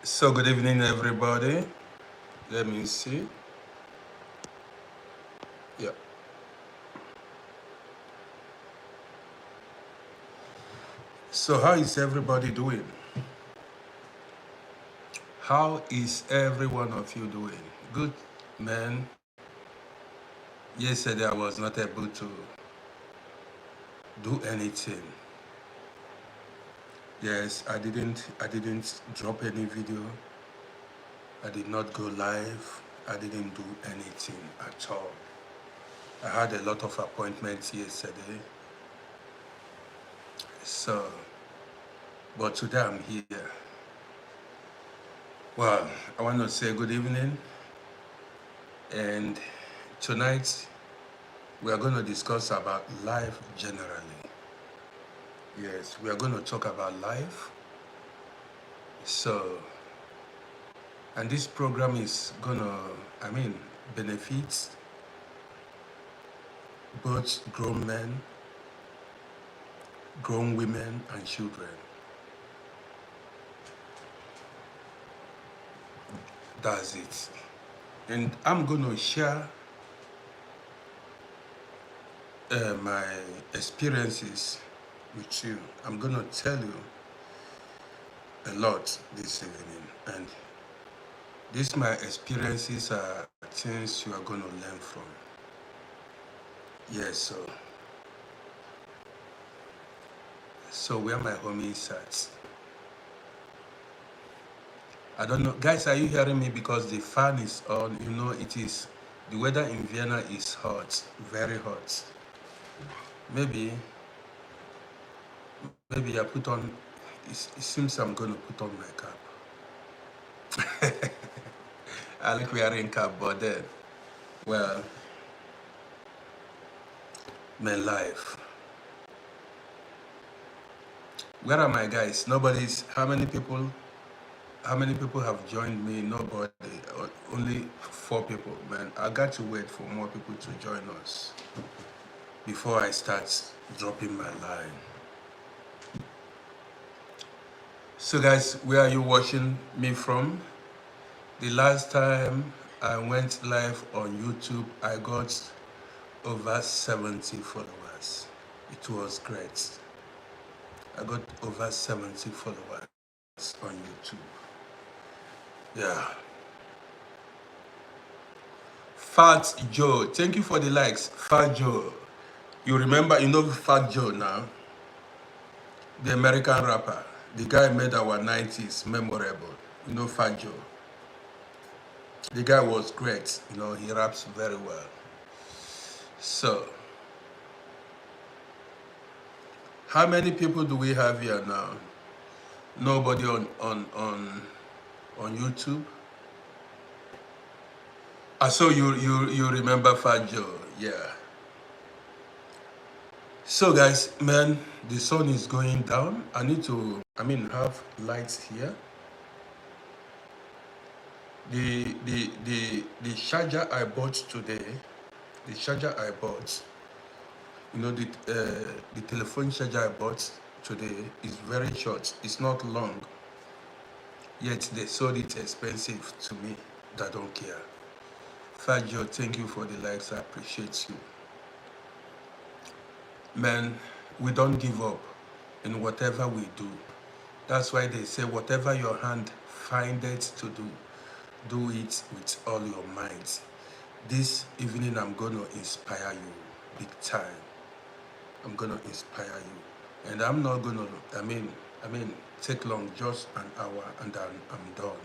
So good evening, everybody. Let me see. Yeah. So how is everybody doing? How is every one of you doing? Good, man. Yesterday I was not able to do anything. Yes, I didn't drop any video. I did not go live. I didn't do anything at all. I had a lot of appointments yesterday. So, but today I'm here. Well, I want to say good evening, and tonight we are going to discuss about life generally. Yes, we are going to talk about life. So, and this program is going to, benefit both grown men, grown women, and children. That's it. And I'm going to share my experiences with you. I'm going to tell you a lot this evening. And these my experiences are things you are going to learn from. Yes, so where my homies at? I don't know. Guys, are you hearing me? Because the fan is on. You know, the weather in Vienna is hot, very hot. Maybe, maybe I put on, it seems I'm going to put on my cap. I like wearing cap, but then, well, my life. Where are my guys? Nobody's, how many people have joined me? Nobody, only 4 people, man. I got to wait for more people to join us before I start dropping my line. So guys, where are you watching me from? The last time I went live on YouTube, I got over 70 followers. It was great. I got over 70 followers on YouTube. Yeah. Fat Joe, thank you for the likes. Fat Joe. You know Fat Joe now? The American rapper. The guy made our 90s memorable. You know Fat Joe. The guy was great. You know, he raps very well. So, how many people do we have here now? Nobody on YouTube? So you remember Fat Joe, yeah. So guys, man, the sun is going down. I need to, have lights here. The charger I bought today, the charger I bought, the telephone charger I bought today is very short. It's not long. Yet they sold it expensive to me. That don't care. Fajio, thank you for the likes. I appreciate you. Man, we don't give up in whatever we do. That's why they say whatever your hand findeth to do, do it with all your might. This evening I'm gonna inspire you big time. I'm gonna inspire you. And I'm not gonna, take long, just an hour and then I'm done.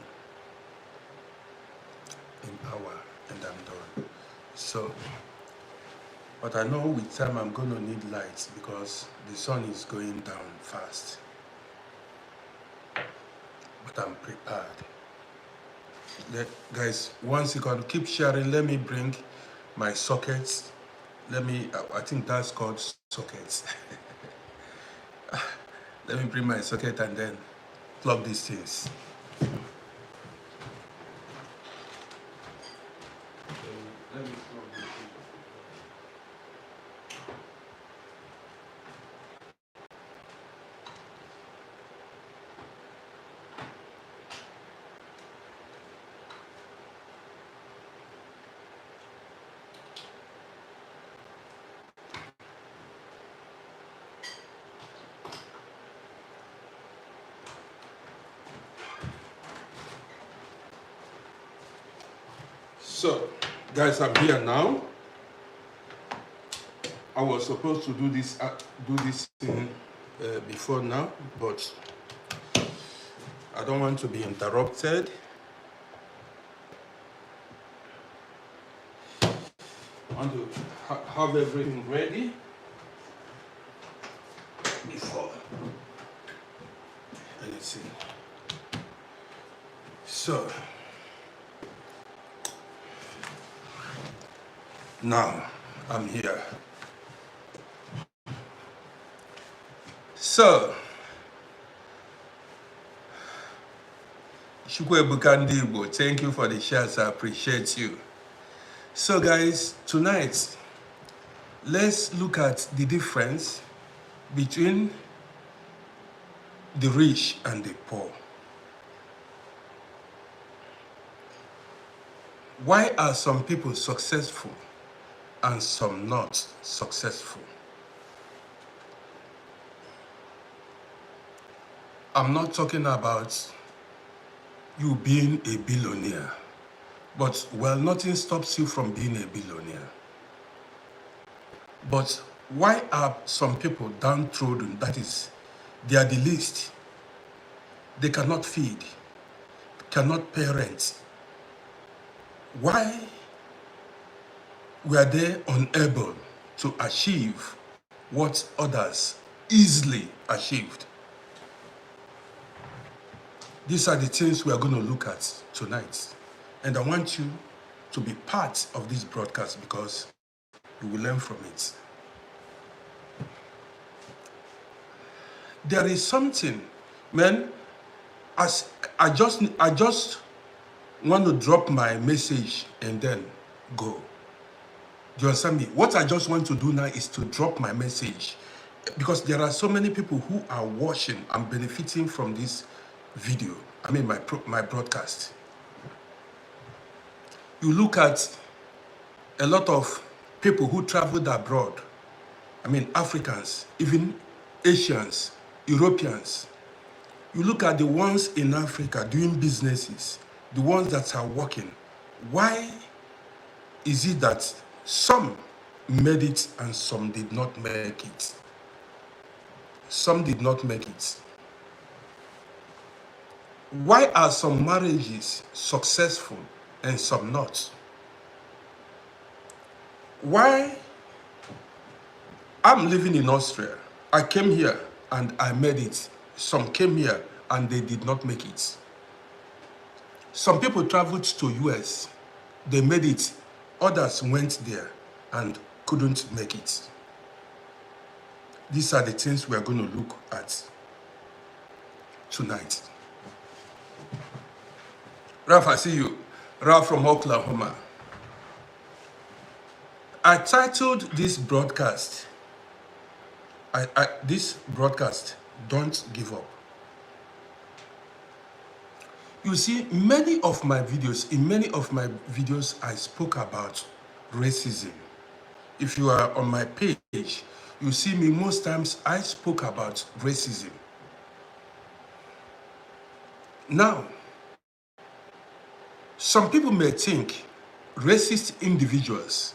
An hour and I'm done. So, but I know with time I'm gonna need lights because the sun is going down fast. But I'm prepared. Guys, once you can keep sharing, let me bring my sockets. I think that's called sockets. Let me bring my socket and then plug these things. Let me plug this in. So, guys, I'm here now. I was supposed to do this thing before now, but I don't want to be interrupted. I want to have everything ready before anything. So, now I'm here. So, Chukwebuka ndị Igbo, thank you for the shares. I appreciate you. So, guys, tonight, let's look at the difference between the rich and the poor. Why are some people successful and some not successful? I'm not talking about you being a billionaire, but well, nothing stops you from being a billionaire. But why are some people downtrodden? That is, they are the least. They cannot feed, cannot parent. Why were they unable to achieve what others easily achieved? These are the things we are going to look at tonight. And I want you to be part of this broadcast because you will learn from it. There is something, man, as I just want to drop my message and then go. Do you understand me? What I just want to do now is to drop my message because there are so many people who are watching and benefiting from this video. I mean, my broadcast. You look at a lot of people who traveled abroad. I mean, Africans, even Asians, Europeans. You look at the ones in Africa doing businesses, the ones that are working. Why is it that some made it and some did not make it? Some did not make it. Why are some marriages successful and some not? Why? I'm living in Austria. I came here and I made it. Some came here and they did not make it. Some people traveled to US. They made it. Others went there and couldn't make it. These are the things we are going to look at tonight. Ralph, I see you. Ralph from Oklahoma. I titled this broadcast, Don't Give Up. You see, in many of my videos, I spoke about racism. If you are on my page, you see me most times, I spoke about racism. Now, some people may think racist individuals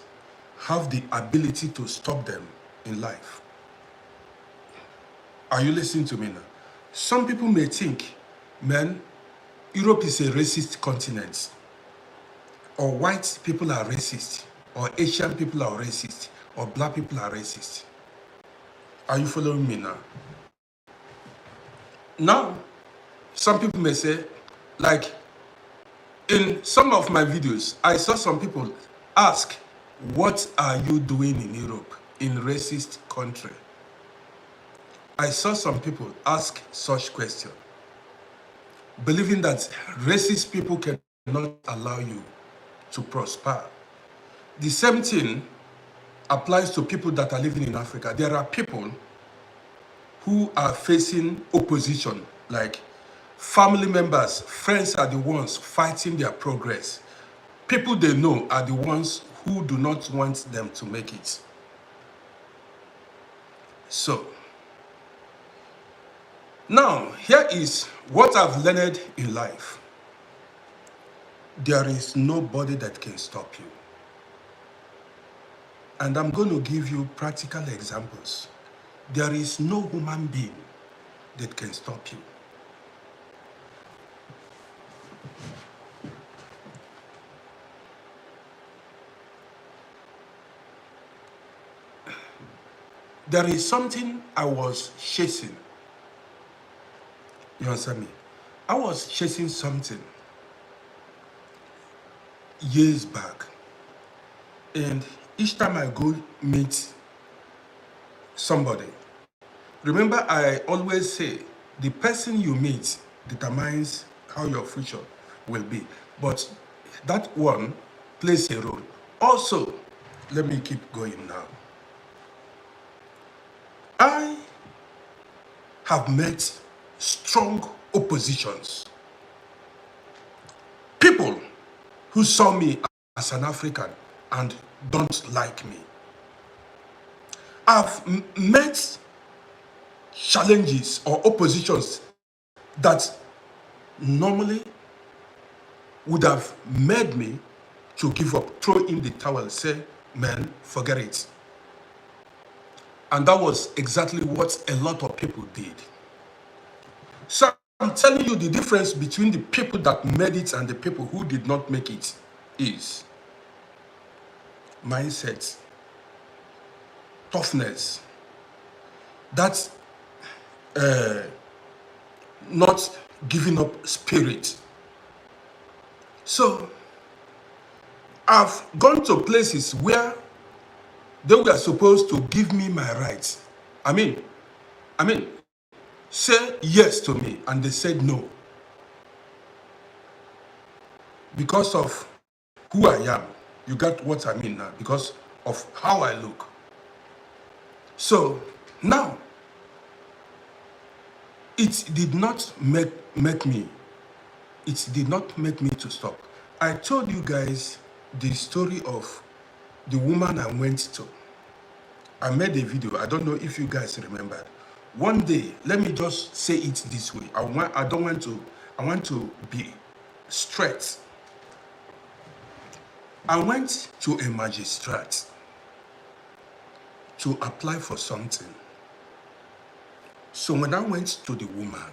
have the ability to stop them in life. Are you listening to me now? Some people may think, man, Europe is a racist continent, or white people are racist, or Asian people are racist, or black people are racist. Are you following me now? Now, some people may say, like, in some of my videos, I saw some people ask, what are you doing in Europe, in racist country? I saw some people ask such question, believing that racist people cannot allow you to prosper. The same thing applies to people that are living in Africa. There are people who are facing opposition, like family members, friends are the ones fighting their progress. People they know are the ones who do not want them to make it. So, now, here is what I've learned in life. there is nobody that can stop you. And I'm going to give you practical examples. There is no human being that can stop you. There is something I was chasing. You understand me? I was chasing something years back. And each time I go meet somebody, remember I always say, the person you meet determines how your future will be. But that one plays a role. Also, let me keep going now. I have met strong oppositions. People who saw me as an African and don't like me. I've met challenges or oppositions that normally would have made me to give up, throw in the towel, say, man, forget it. And that was exactly what a lot of people did. So I'm telling you, the difference between the people that made it and the people who did not make it is mindset, toughness, that's not giving up spirit. So I've gone to places where they were supposed to give me my rights. I mean, say yes to me, and they said no. Because of who I am. You got what I mean now, because of how I look. So now, it did not make me to stop. I told you guys the story of the woman I went to. I made a video. I don't know if you guys remember. One day, let me just say it this way. I want to be straight. I went to a magistrate to apply for something. So when I went to the woman,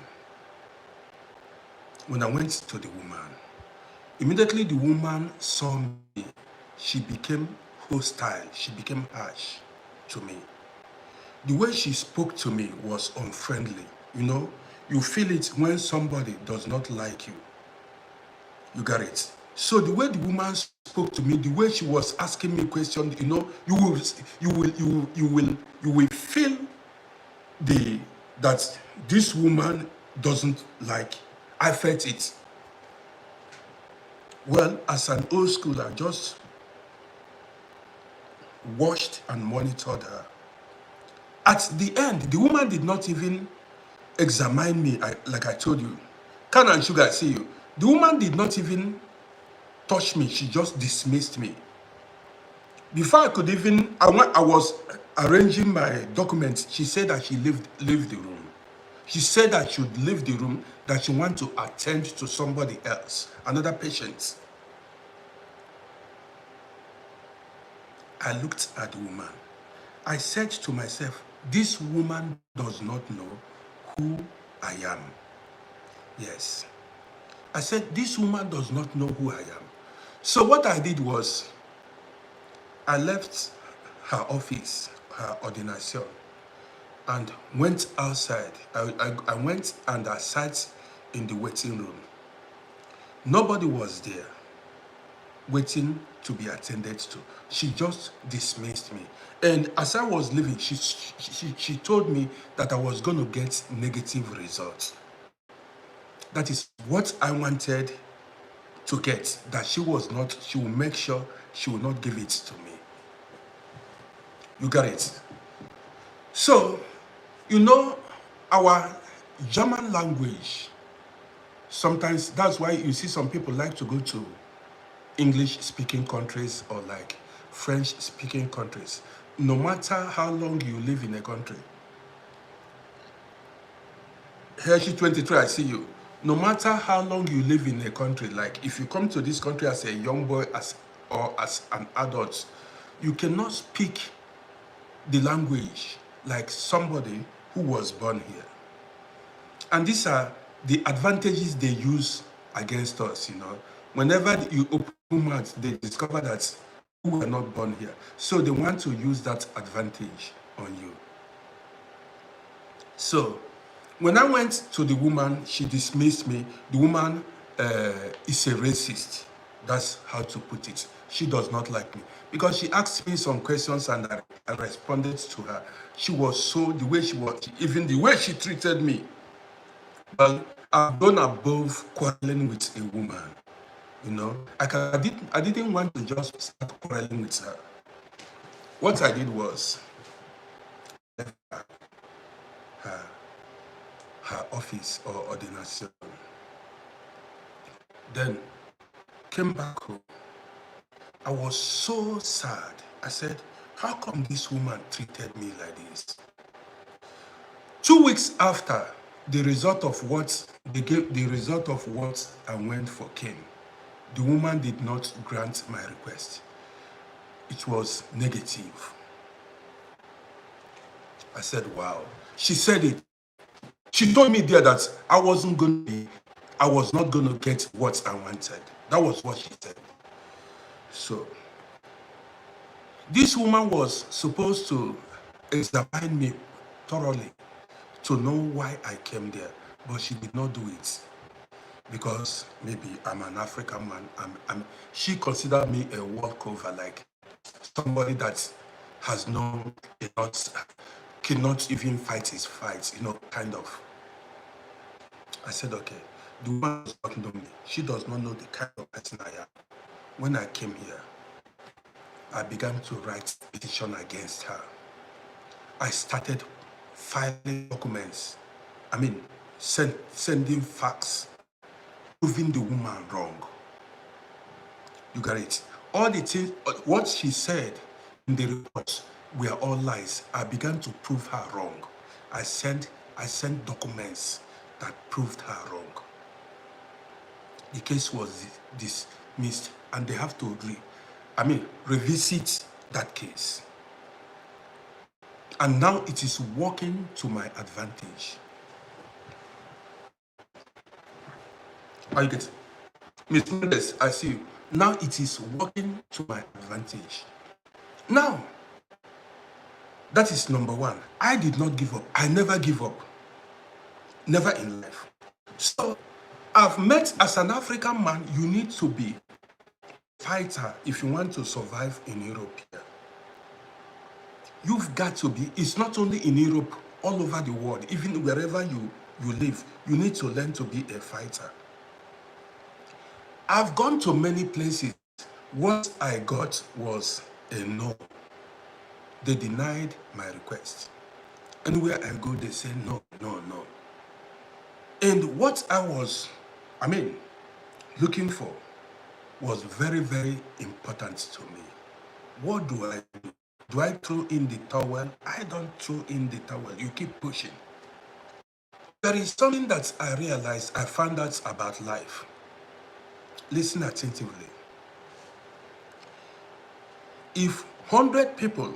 immediately the woman saw me. She became hostile. She became harsh to me. The way she spoke to me was unfriendly. You know, you feel it when somebody does not like you. You got it. So the way the woman spoke to me, the way she was asking me questions, you know, you will feel that this woman doesn't like. I felt it. Well, as an old schooler, I just watched and monitored her. At the end, the woman did not even examine me, like I told you. Can and sugar, see you. The woman did not even touch me. She just dismissed me. Before I could even, I was arranging my documents. She said that she leave the room. She said that she would leave the room, that she want to attend to somebody else, another patient. I looked at the woman. I said to myself, this woman does not know who I am. Yes. I said, this woman does not know who I am. So what I did was, I left her office, her ordination, and went outside. I went and I sat in the waiting room. Nobody was there waiting to be attended to. She just dismissed me. And as I was leaving, she told me that I was going to get negative results. That is what I wanted to get, that she will make sure she will not give it to me. You got it? So, you know, our German language, sometimes that's why you see some people like to go to English-speaking countries or like French-speaking countries. No matter how long you live in a country. Hershey 23, I see you. No matter how long you live in a country, like if you come to this country as a young boy or as an adult, you cannot speak the language like somebody who was born here. And these are the advantages they use against us, you know. Whenever you open mouth, they discover that we were not born here. So they want to use that advantage on you. So when I went to the woman, she dismissed me. The woman is a racist. That's how to put it. She does not like me because she asked me some questions and I responded to her. She was so, the way she was, even the way she treated me. Well, I've gone above quarreling with a woman. You know, I didn't want to just start quarreling with her. What I did was her, her office or ordination. Then came back home. I was so sad. I said, how come this woman treated me like this? 2 weeks after the result of what they gave, the result of what I went for came, the woman did not grant my request. It was negative. I said, wow. She said it. She told me there that I was not going to get what I wanted. That was what she said. So this woman was supposed to examine me thoroughly to know why I came there, but she did not do it because maybe I'm an African man. She considered me a walkover, like somebody that has no, cannot even fight his fights, you know, kind of. I said, okay, the woman does not know me. She does not know the kind of person I am. When I came here, I began to write a petition against her. I started filing documents. Sending facts, proving the woman wrong. You got it? All the things, what she said in the reports were all lies. I began to prove her wrong. I sent documents that proved her wrong. The case was dismissed, and they have to revisit that case. And now it is working to my advantage. Are you getting? Miss Mendes, I see you. Now it is working to my advantage. Now, that is number one. I did not give up. I never give up. Never in life. So, I've met as an African man, you need to be a fighter if you want to survive in Europe here. You've got to be, it's not only in Europe, all over the world, even wherever you live, you need to learn to be a fighter. I've gone to many places. What I got was a no. They denied my request. Anywhere I go, they say no, no, no. And what I was, looking for was very, very important to me. What do I do? Do I throw in the towel? I don't throw in the towel. You keep pushing. There is something that I realized, I found out about life. Listen attentively. If 100 people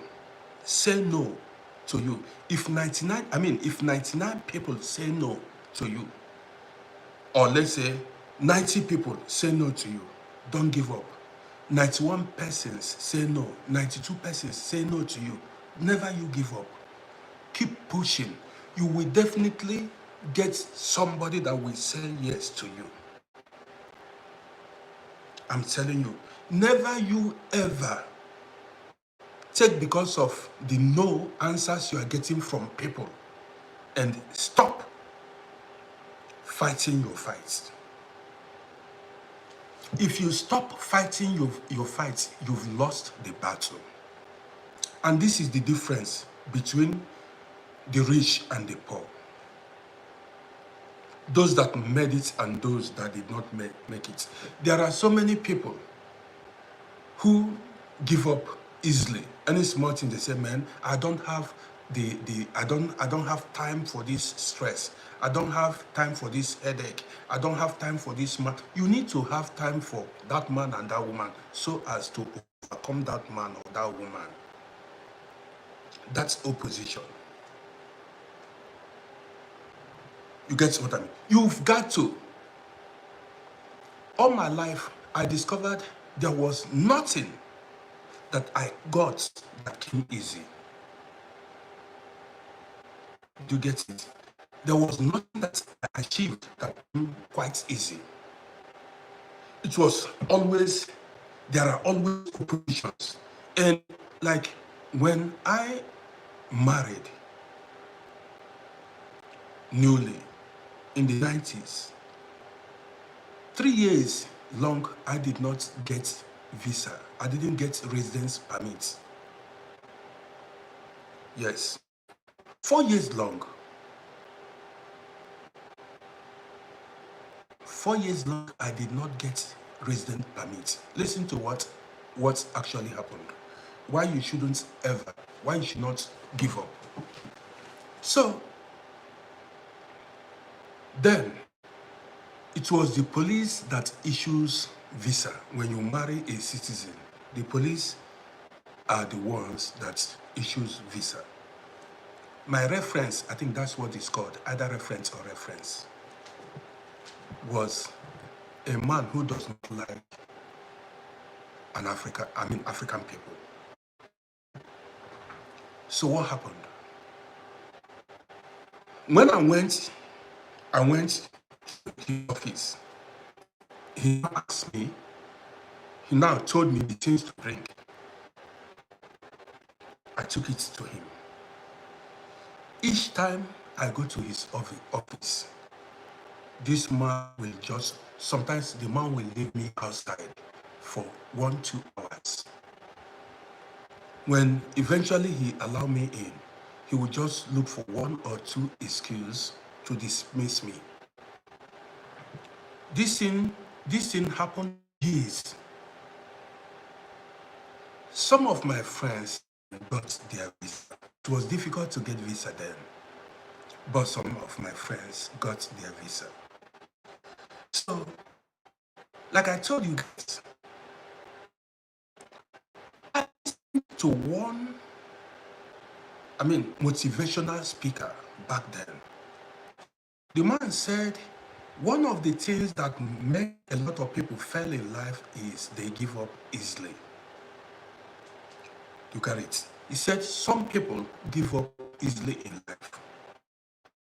say no to you, if 99 people say no to you, or let's say 90 people say no to you, don't give up. 91 persons say no, 92 persons say no to you. Never you give up. Keep pushing. You will definitely get somebody that will say yes to you. I'm telling you, never you ever take because of the no answers you are getting from people and stop fighting your fights. If you stop fighting your fights, you've lost the battle. And this is the difference between the rich and the poor. Those that made it and those that did not make it. There are so many people who give up easily. Any small thing they say, man, I don't have I don't have time for this stress. I don't have time for this headache. I don't have time for this man. You need to have time for that man and that woman so as to overcome that man or that woman. That's opposition. You get what I mean? You've got to. All my life, I discovered there was nothing that I got that came easy. Do you get it? There was nothing that I achieved that came quite easy. It was always, there are always oppositions. And like when I married newly in the 90s, 3 years long, I did not get visa. I didn't get residence permit. Yes. 4 years long. 4 years long, I did not get resident permit. Listen to what actually happened. Why you shouldn't ever, why you should not give up. So then it was the police that issues visa. When you marry a citizen, the police are the ones that issues visa. My reference, I think that's what it's called, either reference or reference, was a man who does not like African people. So what happened? When I went to his office. He asked me, he now told me the things to bring. I took it to him. Each time I go to his office, this man will just, sometimes the man will leave me outside for 1-2 hours. When eventually he allowed me in, he would just look for 1 or 2 excuses to dismiss me. This thing happened years. Some of my friends got their visa. It was difficult to get visa then, but some of my friends got their visa. So, like I told you guys, I listened to one, motivational speaker back then. The man said, one of the things that make a lot of people fail in life is they give up easily. Look at it. He said some people give up easily in life.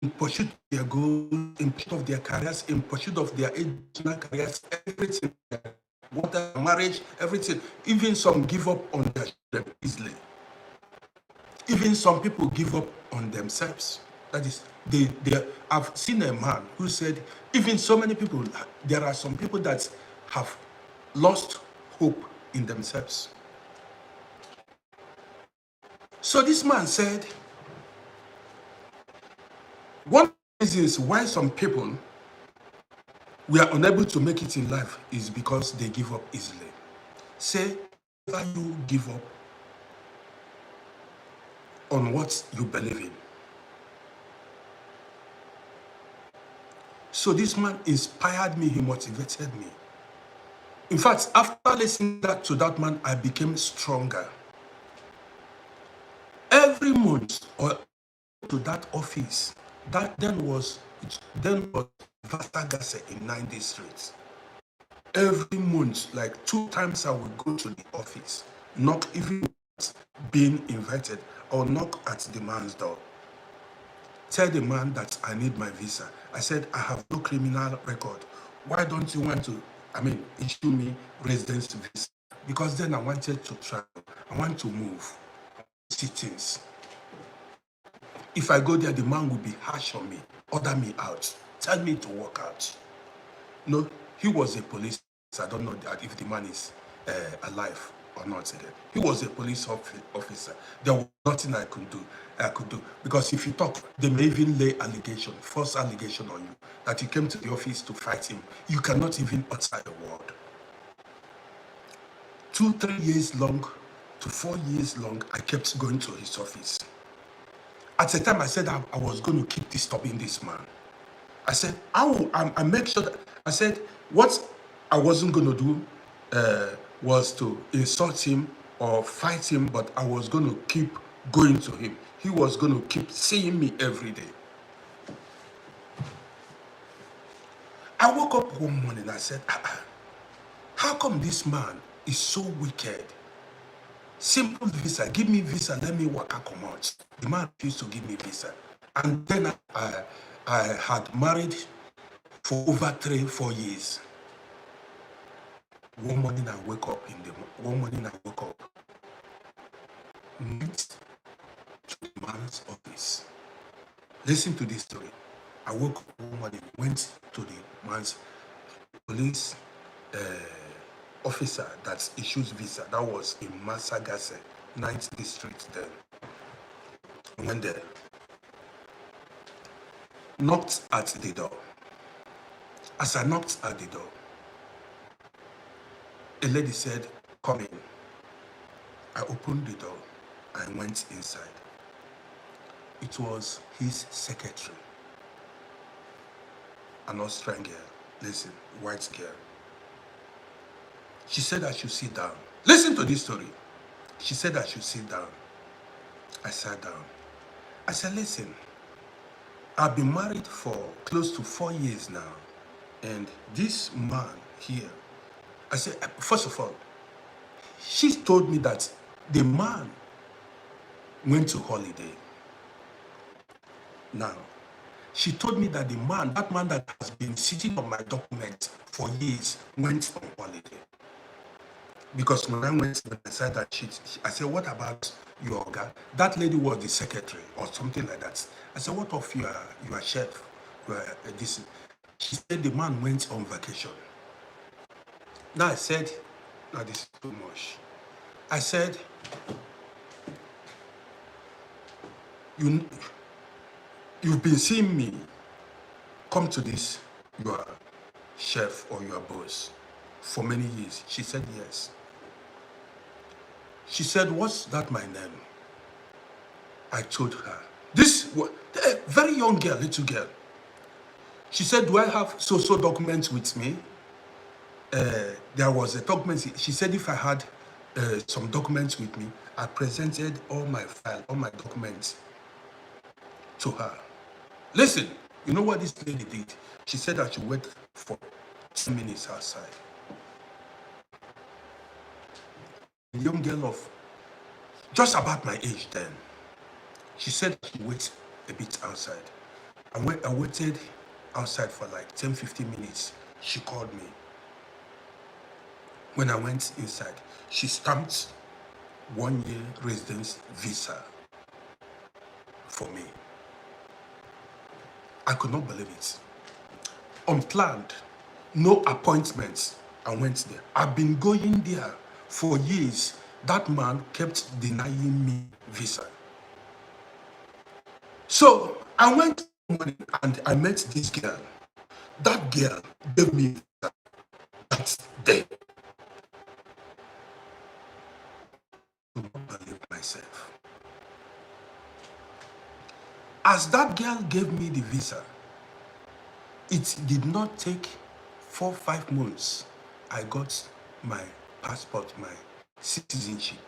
In pursuit of their goals, in pursuit of their careers, in pursuit of their educational careers, everything, whatever, marriage, everything. Even some give up on their children easily. Even some people give up on themselves. That is, I've seen a man who said, even so many people, there are some people that have lost hope in themselves. So this man said, one of the reasons why some people we are unable to make it in life is because they give up easily. Say, whether you give up on what you believe in. So this man inspired me, he motivated me. In fact, after listening to that man, I became stronger. Every month, or to that office, that then was Vasta Gase in 9th Street. Every month, like 2 times I would go to the office, knock, even being invited, or knock at the man's door. Tell the man that I need my visa. I said, I have no criminal record. Why don't you want to, issue me residence visa? Because then I wanted to travel. I want to move, see things. If I go there, the man will be harsh on me, order me out, tell me to walk out. No, he was a police. I don't know that if the man is alive or not. He was a police officer. There was nothing I could do. Because if you talk, they may even lay false allegation on you that you came to the office to fight him. You cannot even utter a word. 2-3 years long to 4 years long, I kept going to his office. At the time, I said I was going to keep disturbing this man. I said, I make sure that, I said, what I wasn't going to do was to insult him or fight him, but I was going to keep going to him. He was going to keep seeing me every day. I woke up one morning, I said, how come this man is so wicked? Simple visa, give me visa, let me work and come out. The man refused to give me visa. And then I had married for over 3-4 years. One morning I wake up, went to the man's office. Listen to this story. I woke up one morning, went to the man's police officer that issues visa. That was in Masagase, 9th district then. I went there, knocked at the door. As I knocked at the door, a lady said, come in. I opened the door and went inside. It was his secretary, an Austrian girl. Listen, white girl. She said I should sit down. Listen to this story. She said I should sit down. I sat down. I said, listen, I've been married for close to 4 years now. And this man here, I said, first of all, she told me that the man went to holiday. Now, she told me that that man that has been sitting on my document for years went on holiday. Because when I said that shit, I said, what about your guy? That lady was the secretary or something like that. I said, what of your chef? This? She said the man went on vacation. Now I said, no, this is too much. I said, you've been seeing me come to this, your chef or your boss, for many years. She said, yes. She said, what's that my name? I told her. This was a very young girl, little girl. She said, do I have so documents with me? There was a document. She said if I had some documents with me, I presented all my file, all my documents to her. Listen, you know what this lady did? She said I should wait for 10 minutes outside. A young girl of just about my age then. She said she wait a bit outside. I waited outside for like 10-15 minutes. She called me. When I went inside, she stamped 1-year residence visa for me. I could not believe it. Unplanned, no appointments. I went there. I've been going there for years. That man kept denying me visa. So I went and I met this girl. That girl gave me visa that day. I could not believe myself. As that girl gave me the visa, it did not take 4-5 months. I got my passport, my citizenship.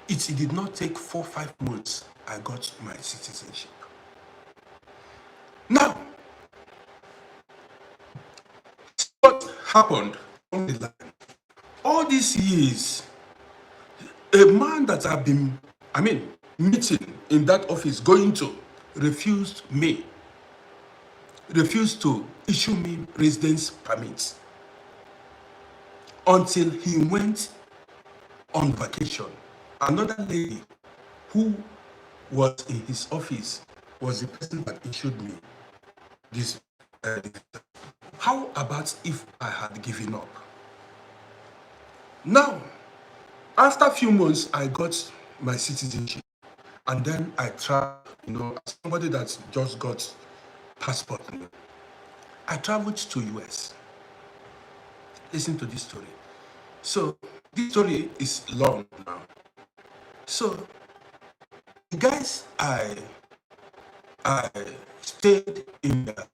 It did not take 4-5 months. I got my citizenship. Now, what happened on the line? All these years, a man that I've been, meeting in that office, going to, refused to issue me residence permits until he went on vacation. Another lady who was in his office was the person that issued me this. How about if I had given up? Now, after a few months, I got my citizenship. And then I traveled, as somebody that just got passport. I traveled to US. Listen to this story. So, this story is long now. So, the guys I stayed in their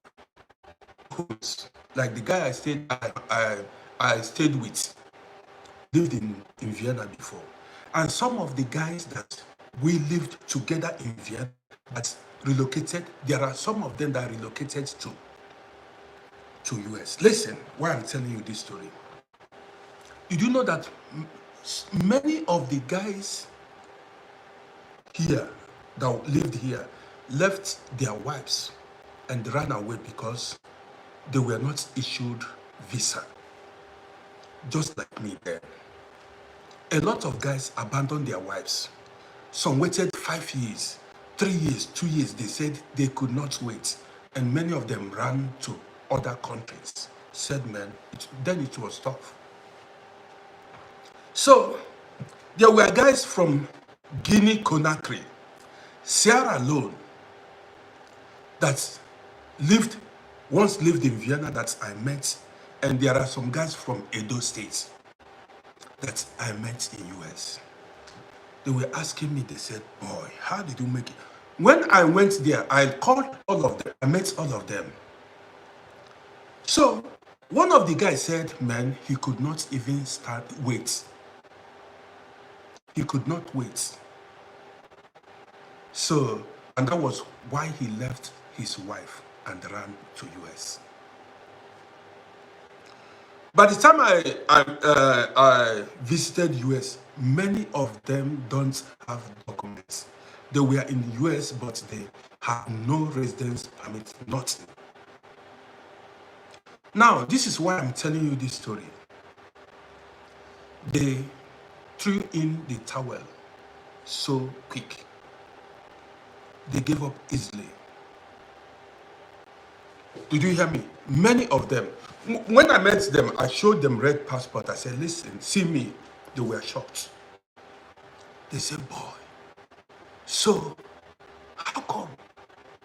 homes, like the guy I stayed with, lived in Vienna before. And some of the guys that we lived together in Vienna that relocated, there are some of them that relocated to US. Listen, why I'm telling you this story. Did you know that many of the guys here that lived here left their wives and ran away because they were not issued visa, just like me there. A lot of guys abandoned their wives. Some waited 5 years, 3 years, 2 years. They said they could not wait. And many of them ran to other countries. Said, man, then it was tough. So there were guys from Guinea Conakry, Sierra Leone, that once lived in Vienna that I met. And there are some guys from Edo State that I met in US. They were asking me, they said, boy, how did you make it? When I went there, I called all of them. I met all of them. So one of the guys said, man, he could not even wait. He could not wait. So, and that was why he left his wife and ran to US. By the time I visited US, many of them don't have documents. They were in the US, but they had no residence permit, nothing. Now, this is why I'm telling you this story. They threw in the towel so quick. They gave up easily. Did you hear me? Many of them. When I met them, I showed them red passport. I said, listen, see me. They were shocked. They said, boy, so how come?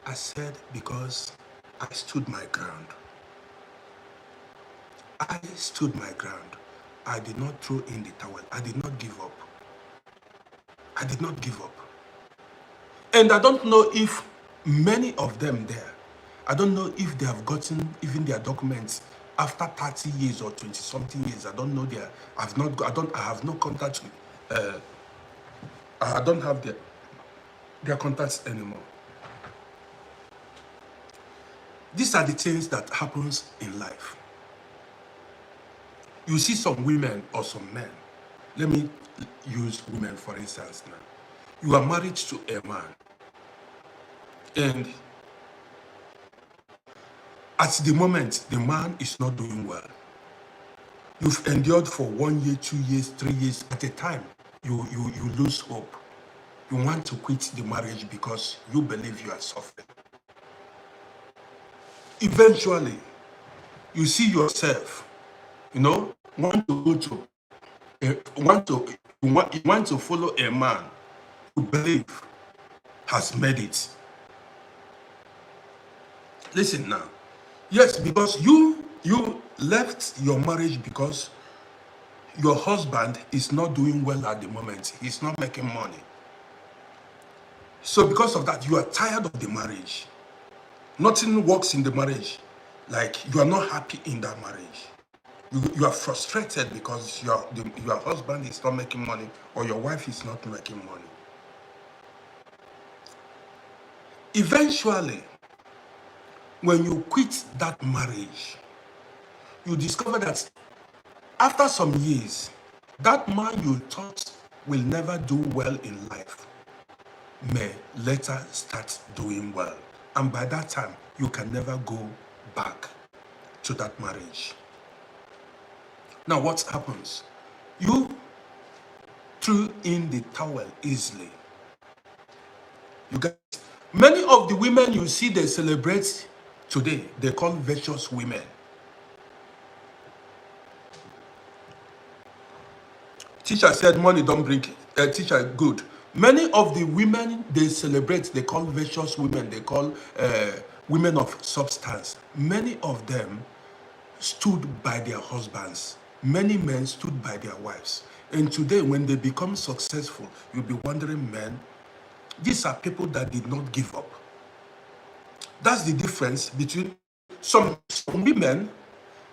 I said, because I stood my ground. I stood my ground. I did not throw in the towel. I did not give up. I did not give up. And I don't know if many of them there, I don't know if they have gotten even their documents after 30 years or 20 something years. I don't know I have no contact with, I don't have their contacts anymore. These are the things that happens in life. You see some women or some men. Let me use women for instance now. You are married to a man, and at the moment, the man is not doing well. You've endured for 1 year, 2 years, 3 years. At a time, you lose hope. You want to quit the marriage because you believe you are suffering. Eventually, you see yourself, want to follow a man you believe has made it. Listen now. Yes, because you left your marriage because your husband is not doing well at the moment. He's not making money. So because of that, you are tired of the marriage. Nothing works in the marriage. Like, you are not happy in that marriage. You are frustrated because your husband is not making money or your wife is not making money. Eventually, when you quit that marriage, you discover that after some years, that man you thought will never do well in life may later start doing well. And by that time, you can never go back to that marriage. Now, what happens? You threw in the towel easily. You guys, many of the women you see they celebrate today, they call virtuous women. Teacher said money don't bring teacher good. Many of the women they celebrate, they call virtuous women, they call women of substance. Many of them stood by their husbands. Many men stood by their wives. And today, when they become successful, you'll be wondering, man, These are people that did not give up. That's the difference between some women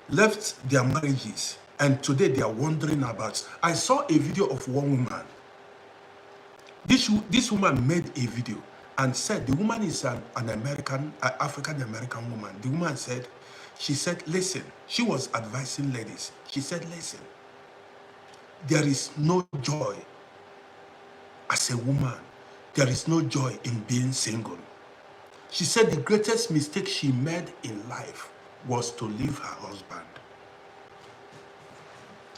left their marriages and today they are wondering about. I saw a video of one woman. This woman made a video and said the woman is an African American woman. The woman said, she said, listen, she was advising ladies. She said, listen, there is no joy as a woman. There is no joy in being single. She said the greatest mistake she made in life was to leave her husband.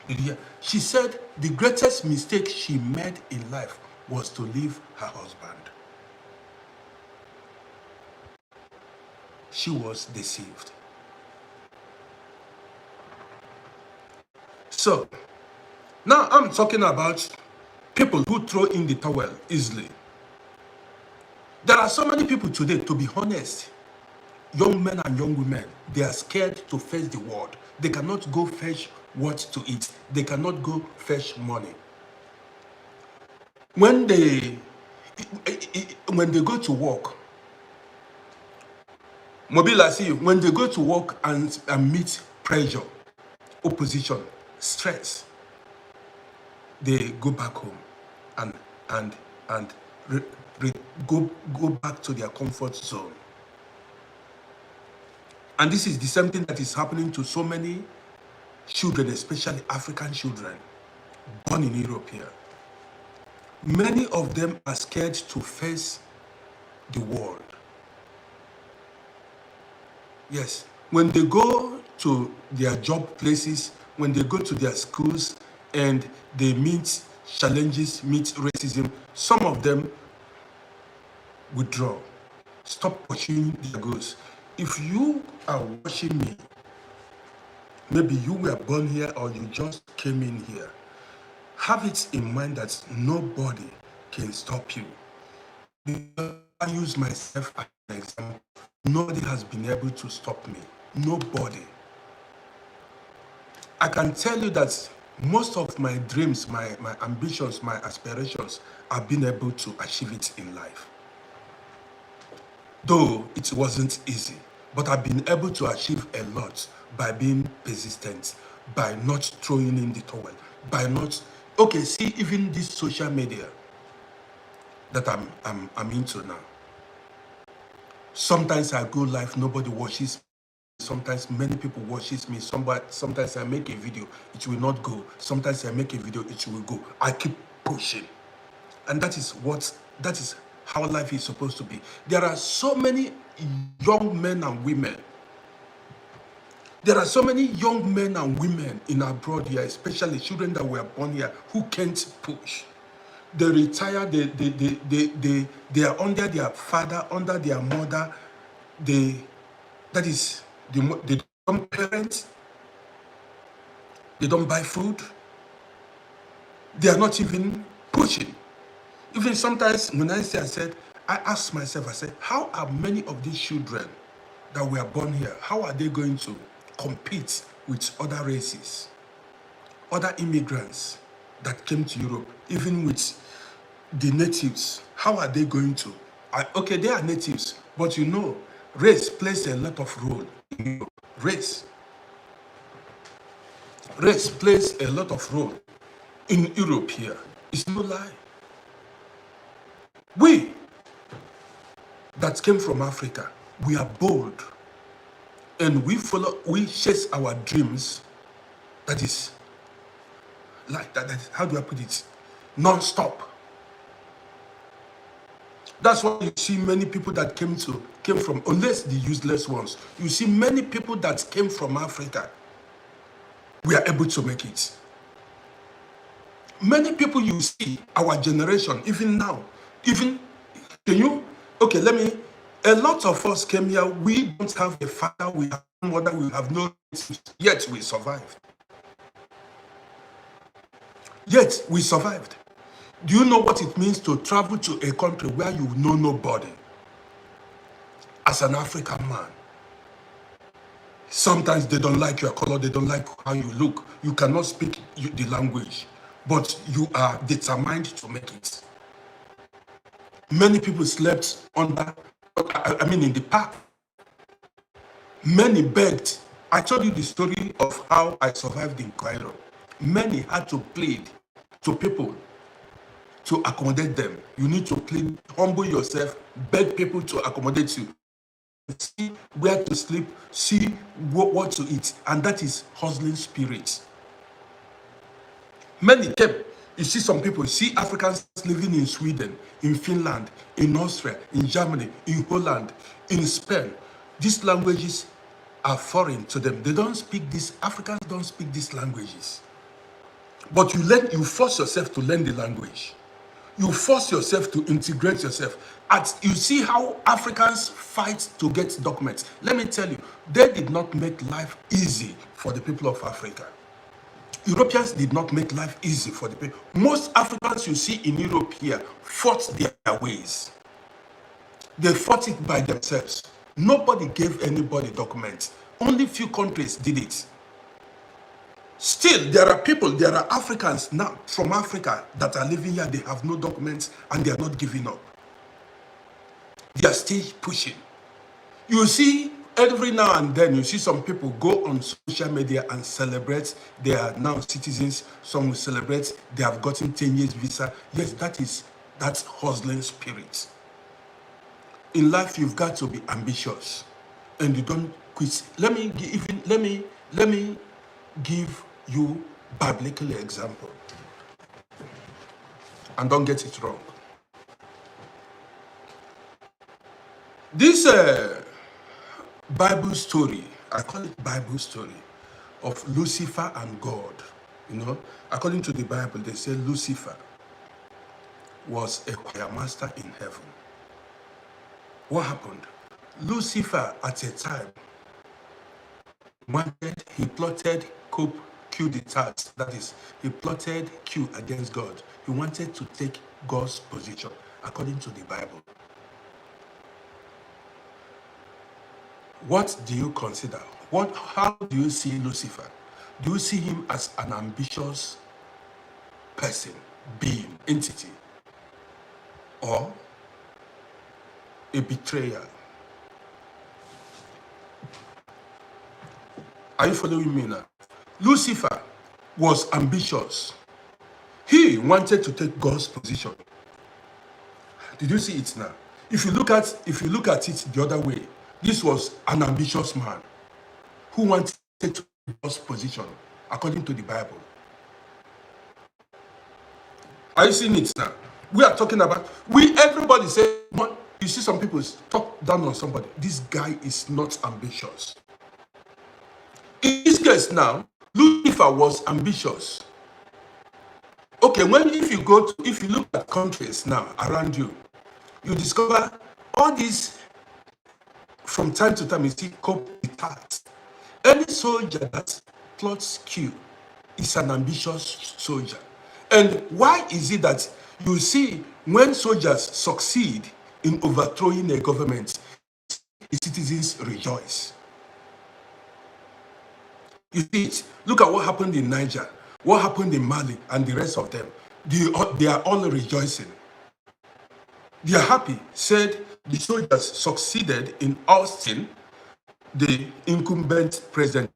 Did you hear? She said the greatest mistake she made in life was to leave her husband. She was deceived. So, now I'm talking about people who throw in the towel easily. There are so many people today, to be honest, young men and young women, they are scared to face the world. They cannot go fetch what to eat. They cannot go fetch money. When they go to work, when they go to work and meet pressure, opposition, stress, they go back home and go back to their comfort zone. And this is the same thing that is happening to so many children, especially African children born in Europe here. Many of them are scared to face the world. Yes, when they go to their job places, when they go to their schools and they meet challenges, meet racism, some of them withdraw, stop pursuing their goals. If you are watching me, maybe you were born here or you just came in here, have it in mind that nobody can stop you. I use myself as an example. Nobody has been able to stop me. Nobody. I can tell you that most of my dreams, my ambitions, my aspirations, I've been able to achieve it in life. Though it wasn't easy, but I've been able to achieve a lot by being persistent, by not throwing in the towel, by not, okay, see, even this social media that I'm into now. Sometimes I go live, nobody watches me. Sometimes many people watches me. Sometimes I make a video, it will not go. Sometimes I make a video, it will go. I keep pushing. And that is how life is supposed to be. There are so many young men and women. There are so many young men and women in abroad here, especially children that were born here, who can't push. They retire, they are under their father, under their mother. They don't parent. They don't buy food. They are not even pushing. Even sometimes when I ask myself, I said, how are many of these children that were born here, how are they going to compete with other races, other immigrants that came to Europe, even with the natives? How are they going to? Okay, they are natives, but you know, race plays a lot of role in Europe. Race plays a lot of role in Europe here. It's no lie. We that came from Africa, we are bold, and we chase our dreams. That is like that. How do I put it? Non-stop. That's why you see many people that came from, unless the useless ones, you see many people that came from Africa, we are able to make it. Many people you see, our generation, even now, a lot of us came here, we don't have a father, we have no mother, we have no relatives, yet we survived. Do you know what it means to travel to a country where you know nobody? As an African man, sometimes they don't like your color, they don't like how you look, you cannot speak the language, but you are determined to make it. Many people slept under, in the park. Many begged. I told you the story of how I survived in Cairo. Many had to plead to people to accommodate them. You need to plead, humble yourself, beg people to accommodate you. See where to sleep, see what to eat, and that is hustling spirit. Many came. You see some people, you see Africans living in Sweden, in Finland, in Austria, in Germany, in Holland, in Spain. These languages are foreign to them. They don't speak this, Africans don't speak these languages. But you force yourself to learn the language. You force yourself to integrate yourself. You see how Africans fight to get documents. Let me tell you, they did not make life easy for the people of Africa. Europeans did not make life easy for the people. Most Africans you see in Europe here fought their ways. They fought it by themselves. Nobody gave anybody documents. Only few countries did it. Still, there are Africans now from Africa that are living here. They have no documents and they are not giving up. They are still pushing. You see, every now and then, you see some people go on social media and celebrate they are now citizens. Some will celebrate they have gotten 10 years visa. Yes, that's hustling spirit. In life, you've got to be ambitious, and you don't quit. Let me give you biblical example, and don't get it wrong. This Bible story, I call it Bible story, of Lucifer and God. You know, according to the Bible, they say Lucifer was a choir master in heaven. What happened? Lucifer at a time he plotted coup d'etat. That is, he plotted coup against God. He wanted to take God's position, according to the Bible. What do you consider? How do you see Lucifer? Do you see him as an ambitious person, being, entity, or a betrayer? Are you following me now? Lucifer was ambitious. He wanted to take God's position. Did you see it now? If you look at it the other way, this was an ambitious man who wanted to take God's position, according to the Bible. Are you seeing it now? We are talking about, everybody say, you see some people talk down on somebody. This guy is not ambitious. In this case now, Lucifer was ambitious. Okay, if you look at countries now around you, you discover all these, from time to time, you see copycat. Any soldier that plots coup is an ambitious soldier. And why is it that you see when soldiers succeed in overthrowing a government, the citizens rejoice? You see it. Look at what happened in Niger, what happened in Mali, and the rest of them. They are all rejoicing. They are happy. Said the soldiers succeeded in ousting the incumbent president.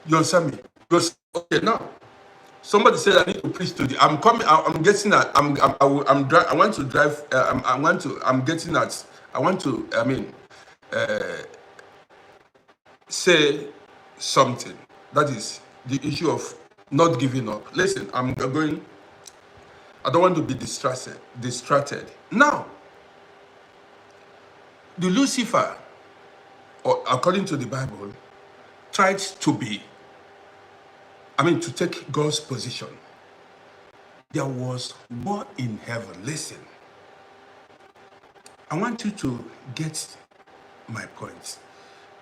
You understand me? Okay, now somebody said I need to preach to the. I'm coming. I'm getting at. I want to drive. I'm getting at. I want to. Say something. That is the issue of not giving up. Listen, I don't want to be distracted. Now, the Lucifer, or according to the Bible, tried to take God's position. There was war in heaven. Listen, I want you to get my point.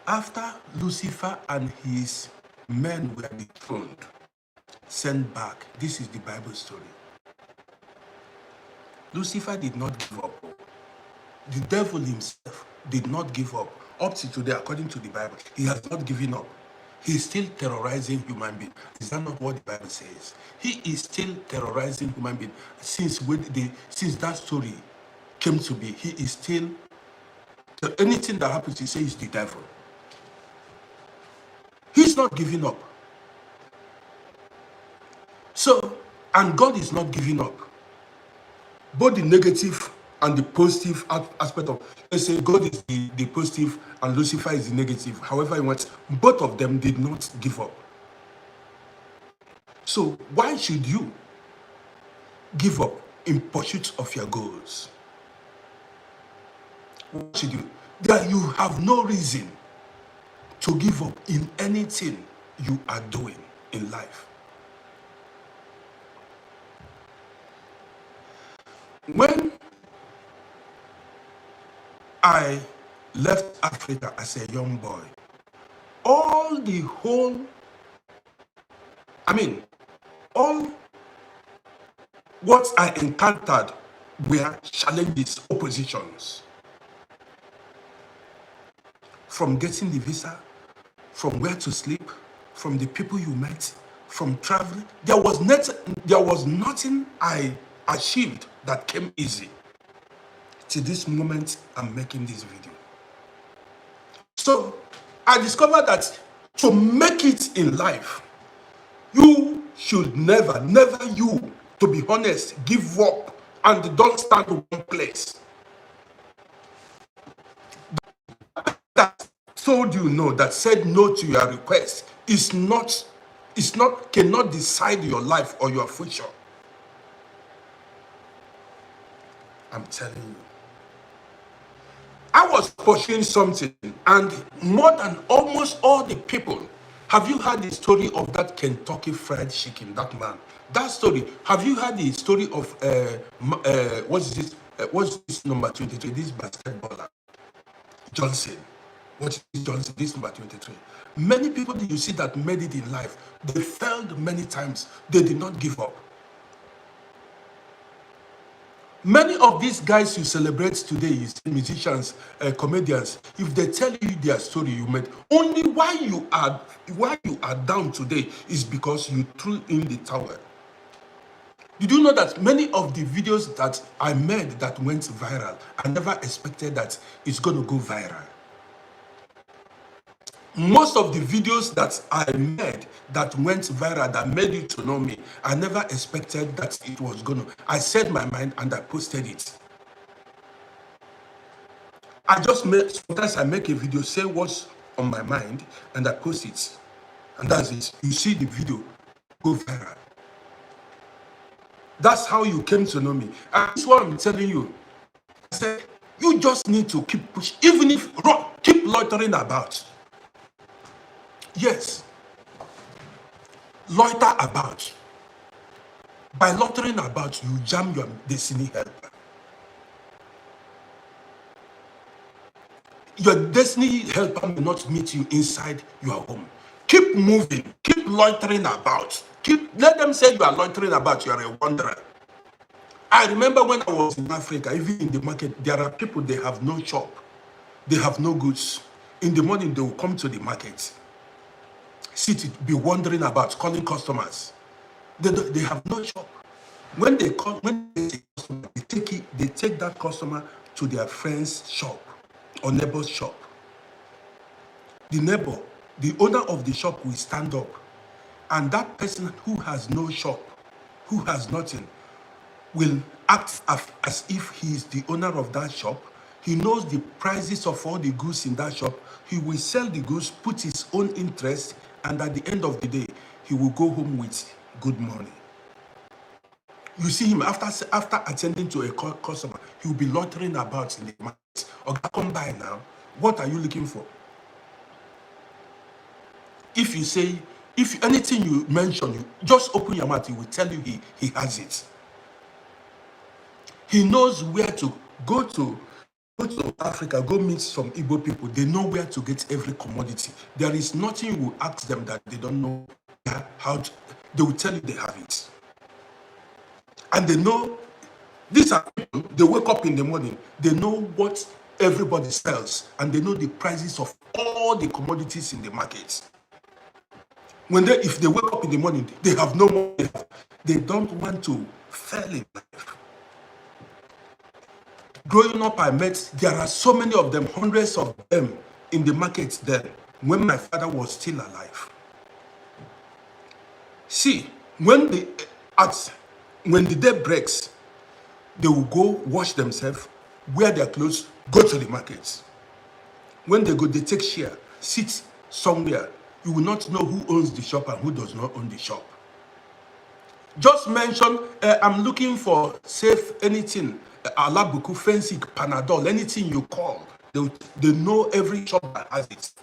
After Lucifer and his men were dethroned, sent back, this is the Bible story. Lucifer did not give up. The devil himself did not give up. Up to today, according to the Bible, he has not given up. He's still terrorizing human beings. Is that not what the Bible says? He is still terrorizing human beings. Since that story came to be, he is still, anything that happens, he says the devil. He's not giving up. So, and God is not giving up. Both the negative and the positive aspect of, let's say God is the positive and Lucifer is the negative. However he wants, both of them did not give up. So why should you give up in pursuit of your goals? Why should you? That you have no reason to give up in anything you are doing in life. When I left Africa as a young boy, all all what I encountered were challenges, oppositions. From getting the visa, from where to sleep, from the people you met, from traveling. There was nothing I achieved that came easy. To this moment, I'm making this video. So I discovered that to make it in life, you should never, to be honest, give up and don't stand in one place. That told you no, that said no to your request cannot decide your life or your future. I'm telling you. I was pursuing something, and more than almost all the people. Have you heard the story of that Kentucky Fried Chicken, that man? That story. Have you heard the story of what's this number 23? This basketballer, Johnson. What is Johnson? This number 23. Many people that you see that made it in life, they failed many times. They did not give up. Many of these guys you celebrate today, musicians, comedians, if they tell you their story you made, only why you are down today is because you threw in the towel. Did you know that many of the videos that I made that went viral, I never expected that it's going to go viral. Most of the videos that I made that went viral, that made you to know me, I never expected that it was going to. I said my mind and I posted it. Sometimes I make a video, say what's on my mind, and I post it. And that's it. You see the video go viral. That's how you came to know me. And that's what I'm telling you. I said, you just need to keep pushing, even if keep loitering about. Yes. Loiter about. By loitering about, you jam your destiny helper. Your destiny helper may not meet you inside your home. Keep moving. Keep loitering about. Let them say you are loitering about. You are a wanderer. I remember when I was in Africa, even in the market, there are people, they have no shop. They have no goods. In the morning, they will come to the market. Sit, be wandering about, calling customers. They have no shop. When they take that customer to their friend's shop or neighbor's shop. The neighbor, the owner of the shop will stand up, and that person who has no shop, who has nothing, will act as if he is the owner of that shop. He knows the prices of all the goods in that shop. He will sell the goods, put his own interest, and at the end of the day, he will go home with good money. You see him after attending to a customer, he will be loitering about in the market. Okay, come by now. What are you looking for? If you say, if anything you mention, you just open your mouth, he will tell you he has it. He knows where to go to Africa, go meet some Igbo people. They know where to get every commodity. There is nothing you will ask them that they don't know how to. They will tell you they have it. And they know, these are people, they wake up in the morning, they know what everybody sells, and they know the prices of all the commodities in the market. If they wake up in the morning, they have no money. They don't want to fail in life. Growing up, I met, there are so many of them, hundreds of them in the market then, when my father was still alive. See, when the day breaks, they will go wash themselves, wear their clothes, go to the markets. When they go, they take share, sit somewhere. You will not know who owns the shop and who does not own the shop. Just mention, I'm looking for safe anything, alabuku, fencing, panadol, anything you call. They know every shop that has it.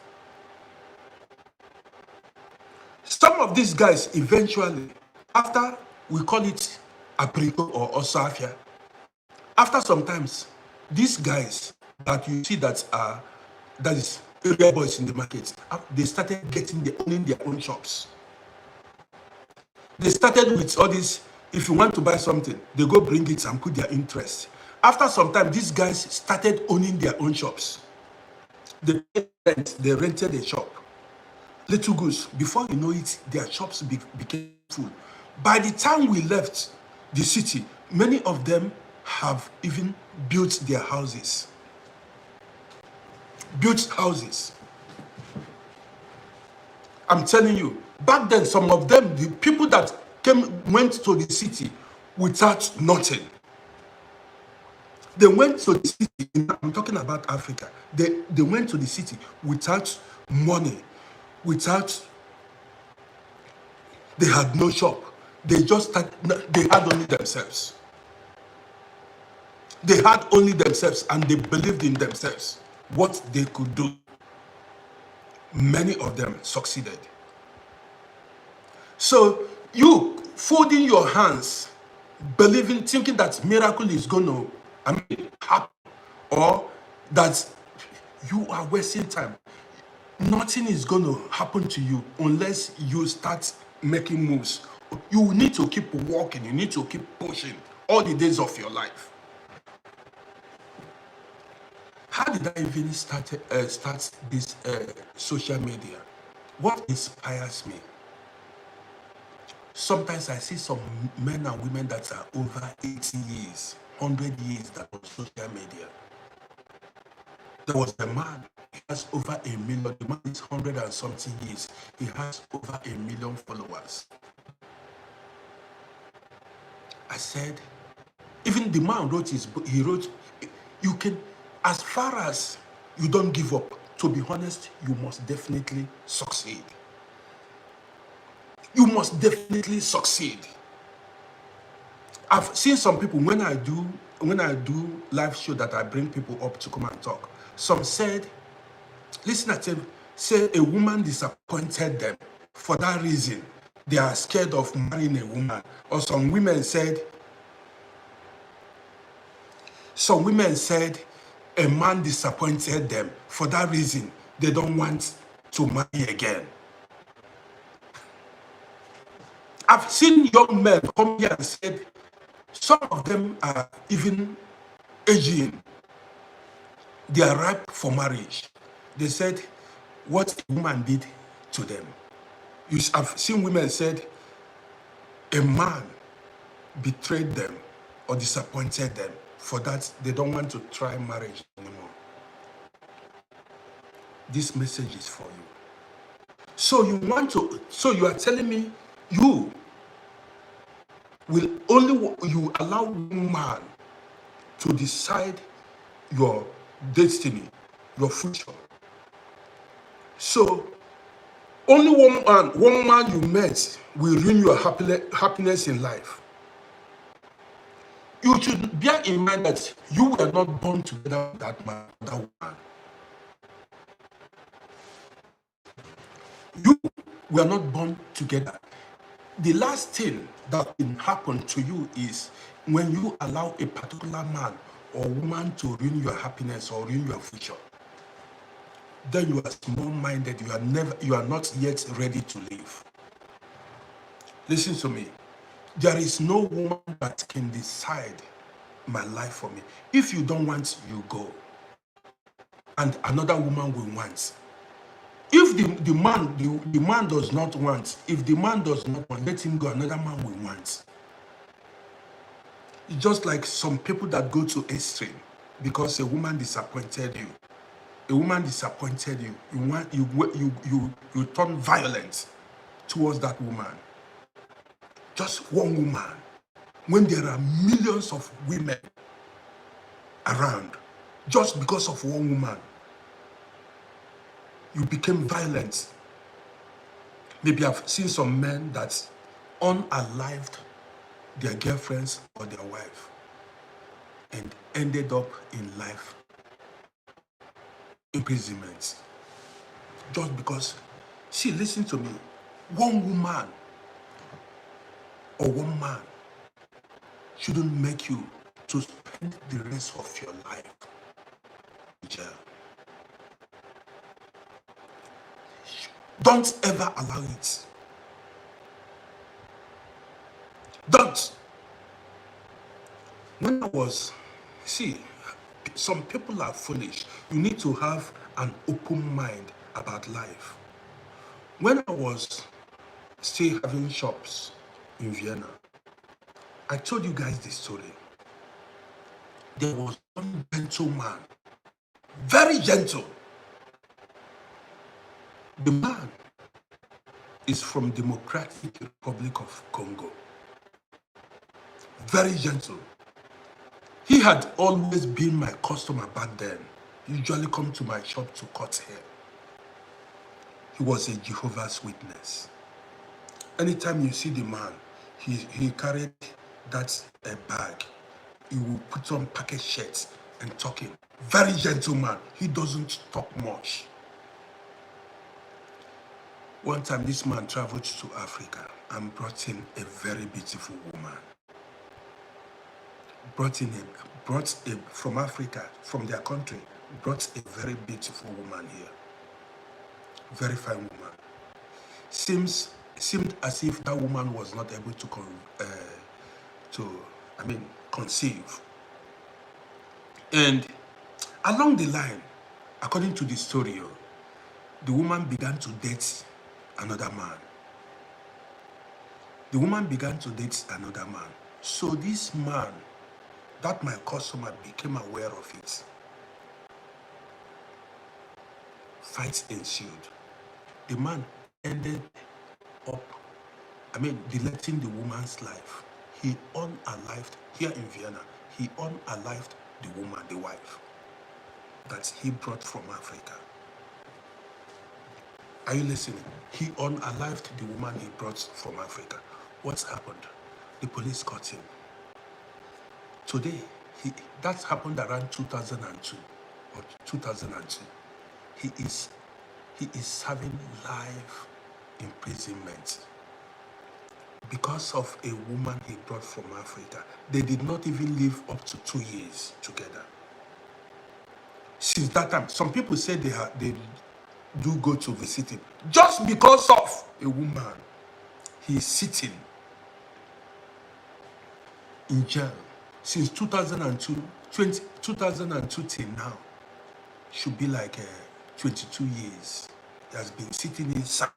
Some of these guys eventually, after we call it apriko or osafia, after sometimes, these guys that you see that is area boys in the market, they started owning their own shops. They started with all this. If you want to buy something, they go bring it and put their interest. After some time, these guys started owning their own shops. They rented a shop. Little goose, before you know it, their shops became full. By the time we left the city, many of them have even built their houses. Built houses. I'm telling you, back then, some of them, the people that went to the city without nothing. They went to the city, I'm talking about Africa. They went to the city without money, they had no shop. They had only themselves. They had only themselves and they believed in themselves, what they could do. Many of them succeeded. So you folding your hands, believing, thinking that miracle is going to happen, or that you are wasting time. Nothing is going to happen to you unless you start making moves. You need to keep walking. You need to keep pushing all the days of your life. How did I even start this social media? What inspires me? Sometimes I see some men and women that are over 80 years, 100 years that on social media. There was a man, he has over 1 million. The man is 100 and something years. He has over 1 million followers. I said, even the man wrote his book, he wrote, you can, as far as you don't give up, to be honest, you must definitely succeed. You must definitely succeed. I've seen some people, when I do live show that I bring people up to come and talk, some said, listen at him, say a woman disappointed them. For that reason, they are scared of marrying a woman. Or some women said a man disappointed them. For that reason, they don't want to marry again. I've seen young men come here and said, some of them are even aging. They are ripe for marriage. They said what a woman did to them. I've seen women said a man betrayed them or disappointed them. For that, they don't want to try marriage anymore. This message is for you. So you are telling me you allow one man to decide your destiny, your future. So only one man you met will ruin your happiness in life. You should bear in mind that you were not born together with that man, that woman. You were not born together. The last thing that can happen to you is when you allow a particular man or woman to ruin your happiness or ruin your future. Then you are small-minded. You are not yet ready to live. Listen to me. There is no woman that can decide my life for me. If you don't want, you go. And another woman will want. If If the man does not want, if the man does not want, let him go, another man will want. It's just like some people that go to extreme because a woman disappointed you. A woman disappointed you. You turn violent towards that woman. Just one woman. When there are millions of women around, just because of one woman, you became violent. Maybe I've seen some men that unalived their girlfriends or their wife and ended up in life imprisonment. Just because, see, listen to me, one woman or one man shouldn't make you to spend the rest of your life in jail. Don't ever allow it. Don't. When I was, see, some people are foolish. You need to have an open mind about life. When I was still having shops in Vienna, I told you guys this story. There was one gentleman, very gentle. The man is from Democratic Republic of Congo. Very gentle. He had always been my customer back then. He usually come to my shop to cut hair. He was a Jehovah's Witness. Anytime you see the man, he carried that bag. He will put on package shirts and talking. Very gentle man. He doesn't talk much. One time this man traveled to Africa and brought in a very beautiful woman. From Africa, from their country, brought a very beautiful woman here. Very fine woman. Seemed as if that woman was not able to conceive. And along the line, according to the story, the woman began to date another man. The woman began to date another man. So this man, that my customer, became aware of it. Fights ensued. The man ended up, deleting the woman's life. He unalived, here in Vienna, he unalived the woman, the wife, that he brought from Africa. Are you listening? He unalived the woman he brought from Africa. What's happened? The police caught him. Today, that happened around 2002 or 2002. He is serving life imprisonment because of a woman he brought from Africa. They did not even live up to 2 years together. Since that time, some people say they do go to visit him just because of a woman. He is sitting in jail since 2002 till now. Should be like 22 years. He has been sitting inside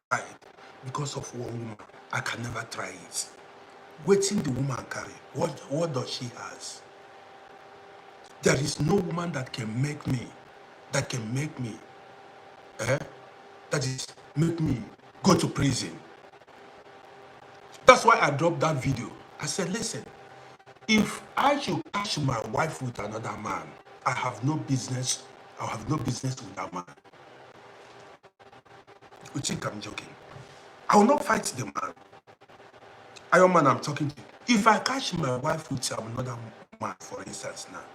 because of one woman. I can never try it. Waiting the woman carry. What does she has? There is no woman that can make me go to prison. That's why I dropped that video. I said, listen, if I should catch my wife with another man, I have no business with that man. You think I'm joking? I will not fight the man. Iron Man I'm talking to. If I catch my wife with another man, for instance now,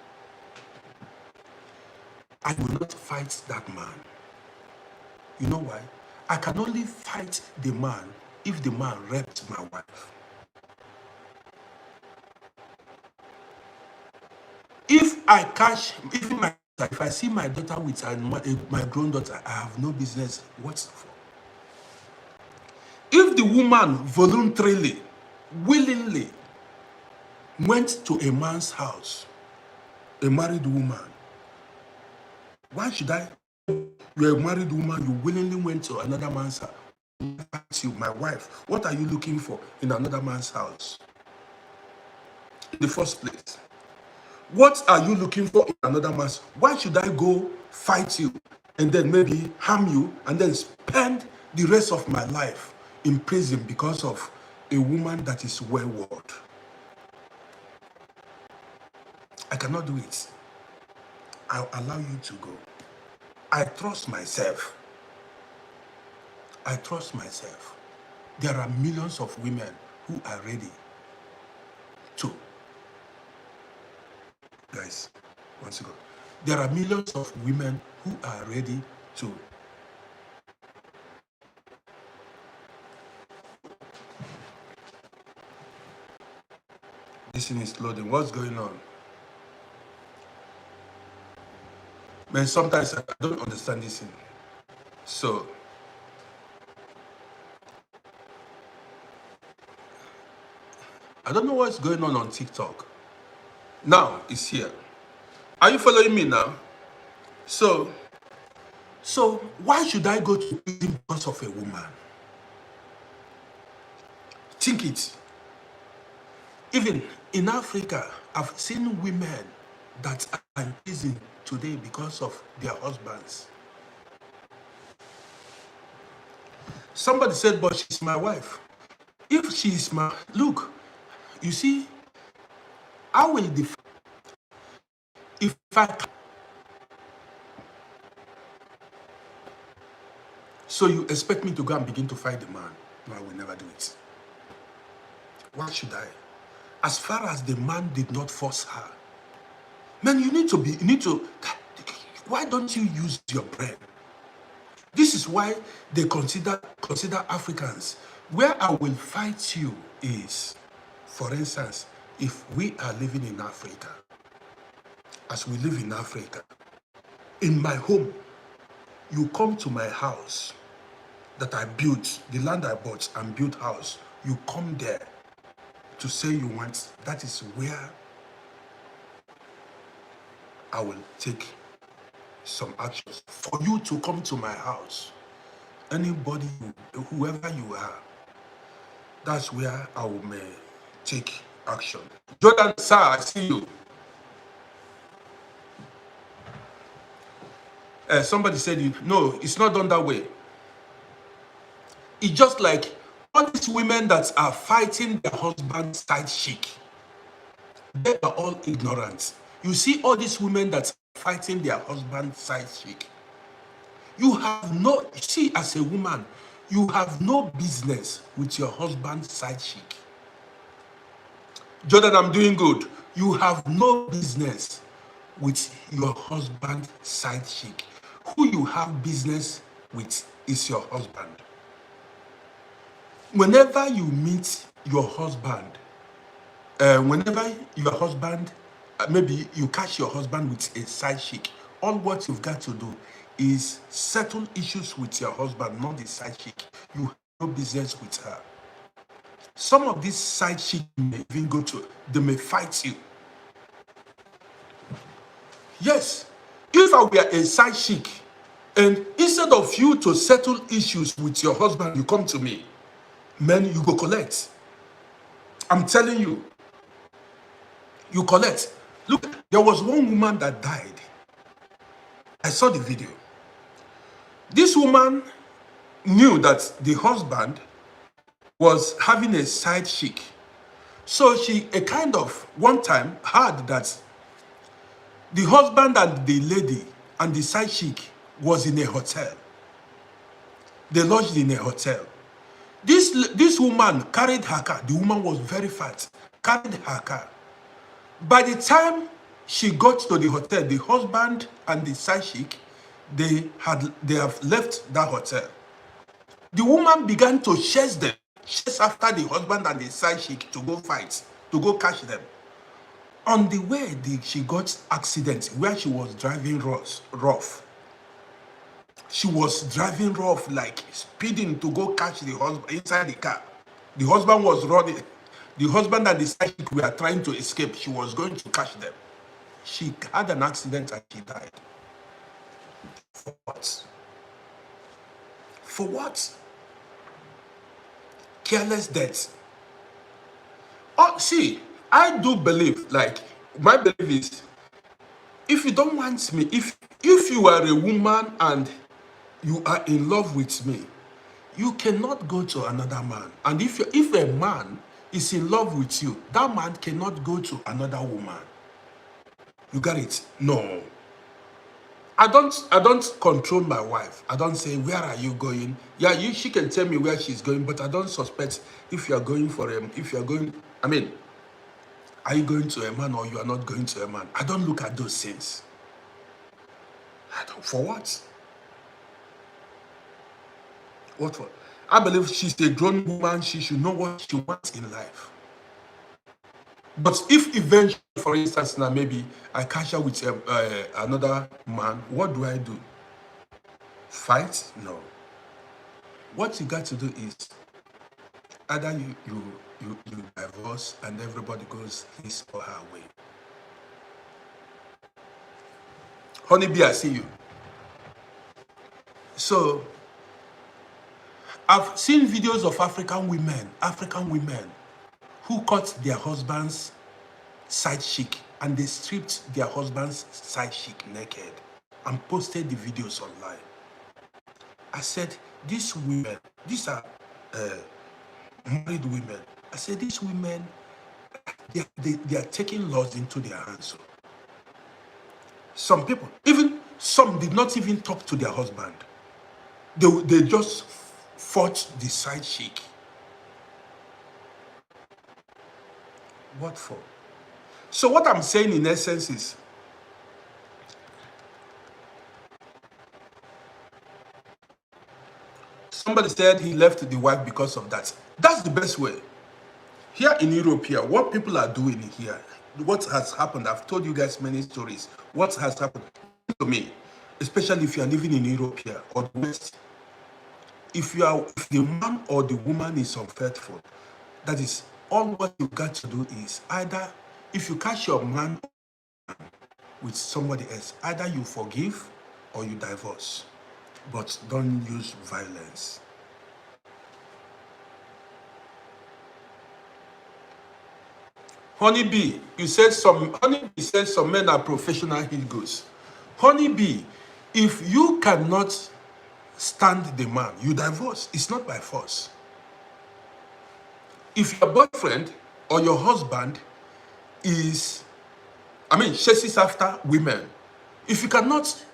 I will not fight that man. You know why? I can only fight the man if the man raped my wife. If I see my daughter with my granddaughter, I have no business whatsoever. If the woman voluntarily, willingly went to a man's house, a married woman, why should I You're a married woman, you willingly went to another man's house. You, my wife, what are you looking for in another man's house? In the first place, what are you looking for in another man's? Why should I go fight you and then maybe harm you and then spend the rest of my life in prison because of a woman that is wayward? I cannot do it. I'll allow you to go. I trust myself. I trust myself. There are millions of women who are ready to. Guys, once ago, there are millions of women who are ready to. This thing is loading. What's going on? Man, sometimes I don't understand this thing. So, I don't know what's going on TikTok. Now, it's here. Are you following me now? So why should I go to prison because of a woman? Think it. Even in Africa, I've seen women that are in prison today because of their husbands. Somebody said, but she's my wife. If she's my, look, you see, I will defend. If I, so you expect me to go and begin to fight the man? No, I will never do it. Why should I? As far as the man did not force her, man, you need to, why don't you use your brain? This is why they consider Africans. Where I will fight you is, for instance, if we are living in Africa, as we live in Africa, in my home, you come to my house that I built, the land I bought and built house, you come there to say you want, that is where I will take some actions. For you to come to my house, anybody, whoever you are, that's where I will take action. Jordan, sir, I see you. Somebody said, no, it's not done that way. It's just like all these women that are fighting their husband's side chick. They are all ignorant. You see all these women that are fighting their husband's side chick. You have no, see, as a woman, you have no business with your husband's side chick. Jordan, I'm doing good. You have no business with your husband's side chick. Who you have business with is your husband. Whenever you meet your husband, whenever your husband, maybe you catch your husband with a side chick, all what you've got to do is settle issues with your husband, not the side chick. You have no business with her. Some of these side chicks may even go to, they may fight you. Yes, if I were a side chick, and instead of you to settle issues with your husband, you come to me, man, you go collect. I'm telling you, you collect. Look, there was one woman that died. I saw the video. This woman knew that the husband was having a side chick. So she, a kind of, one time heard that the husband and the lady and the side chick was in a hotel. They lodged in a hotel. This woman carried her car. The woman was very fat. Carried her car. By the time she got to the hotel, the husband and the side chick, they have left that hotel. The woman began to chase them, chase after the husband and the side chick to go fight, to go catch them. On the way, she got accident where she was driving rough. She was driving rough, like speeding to go catch the husband inside the car. The husband was running. The husband and the side chick were trying to escape. She was going to catch them. She had an accident and she died. For what? For what? Careless death. Oh, see, I do believe, like, my belief is, if you don't want me, if you are a woman and you are in love with me, you cannot go to another man. And if a man is in love with you, that man cannot go to another woman. You got it? No. I don't control my wife. I don't say, where are you going? Yeah, she can tell me where she's going, but I don't suspect if you are going for him, if you are going, I mean, are you going to a man or you are not going to a man? I don't look at those things. I don't, for what? What for? I believe she's a grown woman. She should know what she wants in life. But if eventually, for instance, now maybe I catch her with another man, what do I do? Fight? No. What you got to do is either you divorce and everybody goes his or her way. Honeybee, I see you. So I've seen videos of African women who caught their husband's side chick and they stripped their husband's side chick naked and posted the videos online. I said, these women, these are married women. I said, these women, they are taking laws into their hands. So some people, even some did not even talk to their husband. They just fought the side chick. What for? So what I'm saying in essence is, somebody said he left the wife because of that. That's the best way. Here in Europe, here, what people are doing here, what has happened, I've told you guys many stories. What has happened to me, especially if you are living in Europe here or the West, if the man or the woman is unfaithful, that is all what you got to do is either, if you catch your man with somebody else, either you forgive or you divorce, but don't use violence. Honeybee, Honeybee said some men are professional Hindus. Honeybee, if you cannot stand the man, you divorce. It's not by force. If your boyfriend or your husband chases after women, if you cannot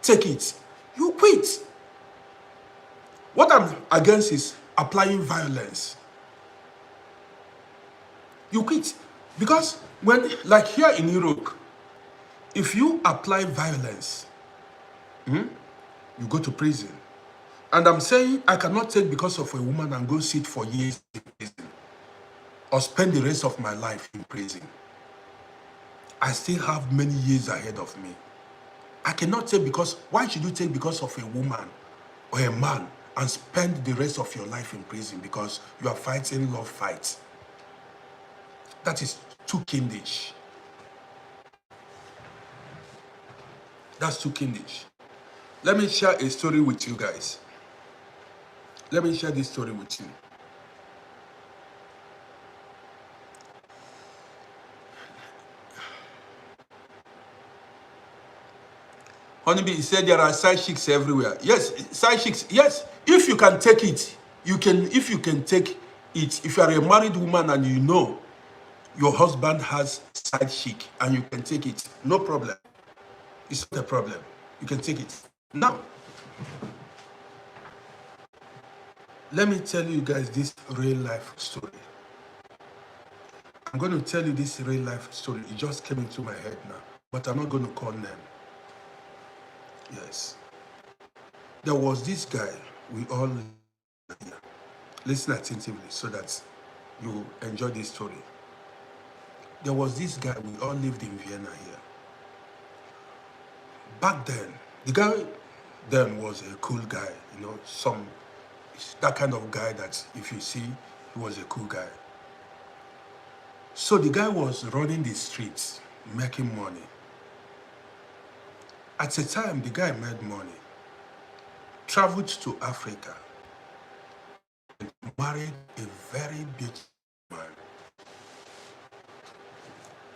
take it, you quit. What I'm against is applying violence. You quit. Because when, like here in Europe, if you apply violence, you go to prison. And I'm saying I cannot take because of a woman and go sit for years in prison or spend the rest of my life in prison. I still have many years ahead of me. I cannot take because, why should you take because of a woman or a man and spend the rest of your life in prison because you are fighting love fights? That is too kindish. That's too kindish. Let me share a story with you guys. Let me share this story with you. Honeybee said there are side chicks everywhere. Yes, side chicks. Yes, if you can take it, you can. If you can take it, if you are a married woman and you know your husband has side chick and you can take it, no problem. It's not a problem. You can take it. Now, let me tell you guys this real life story. I'm going to tell you this real life story. It just came into my head now, but I'm not going to call name. Yes. There was this guy, we all here. Listen attentively so that you enjoy this story. There was this guy, we all lived in Vienna here. Back then, the guy then was a cool guy, you know, that kind of guy that if you see, he was a cool guy. So the guy was running the streets, making money. At the time, the guy made money, traveled to Africa, married a very beautiful man.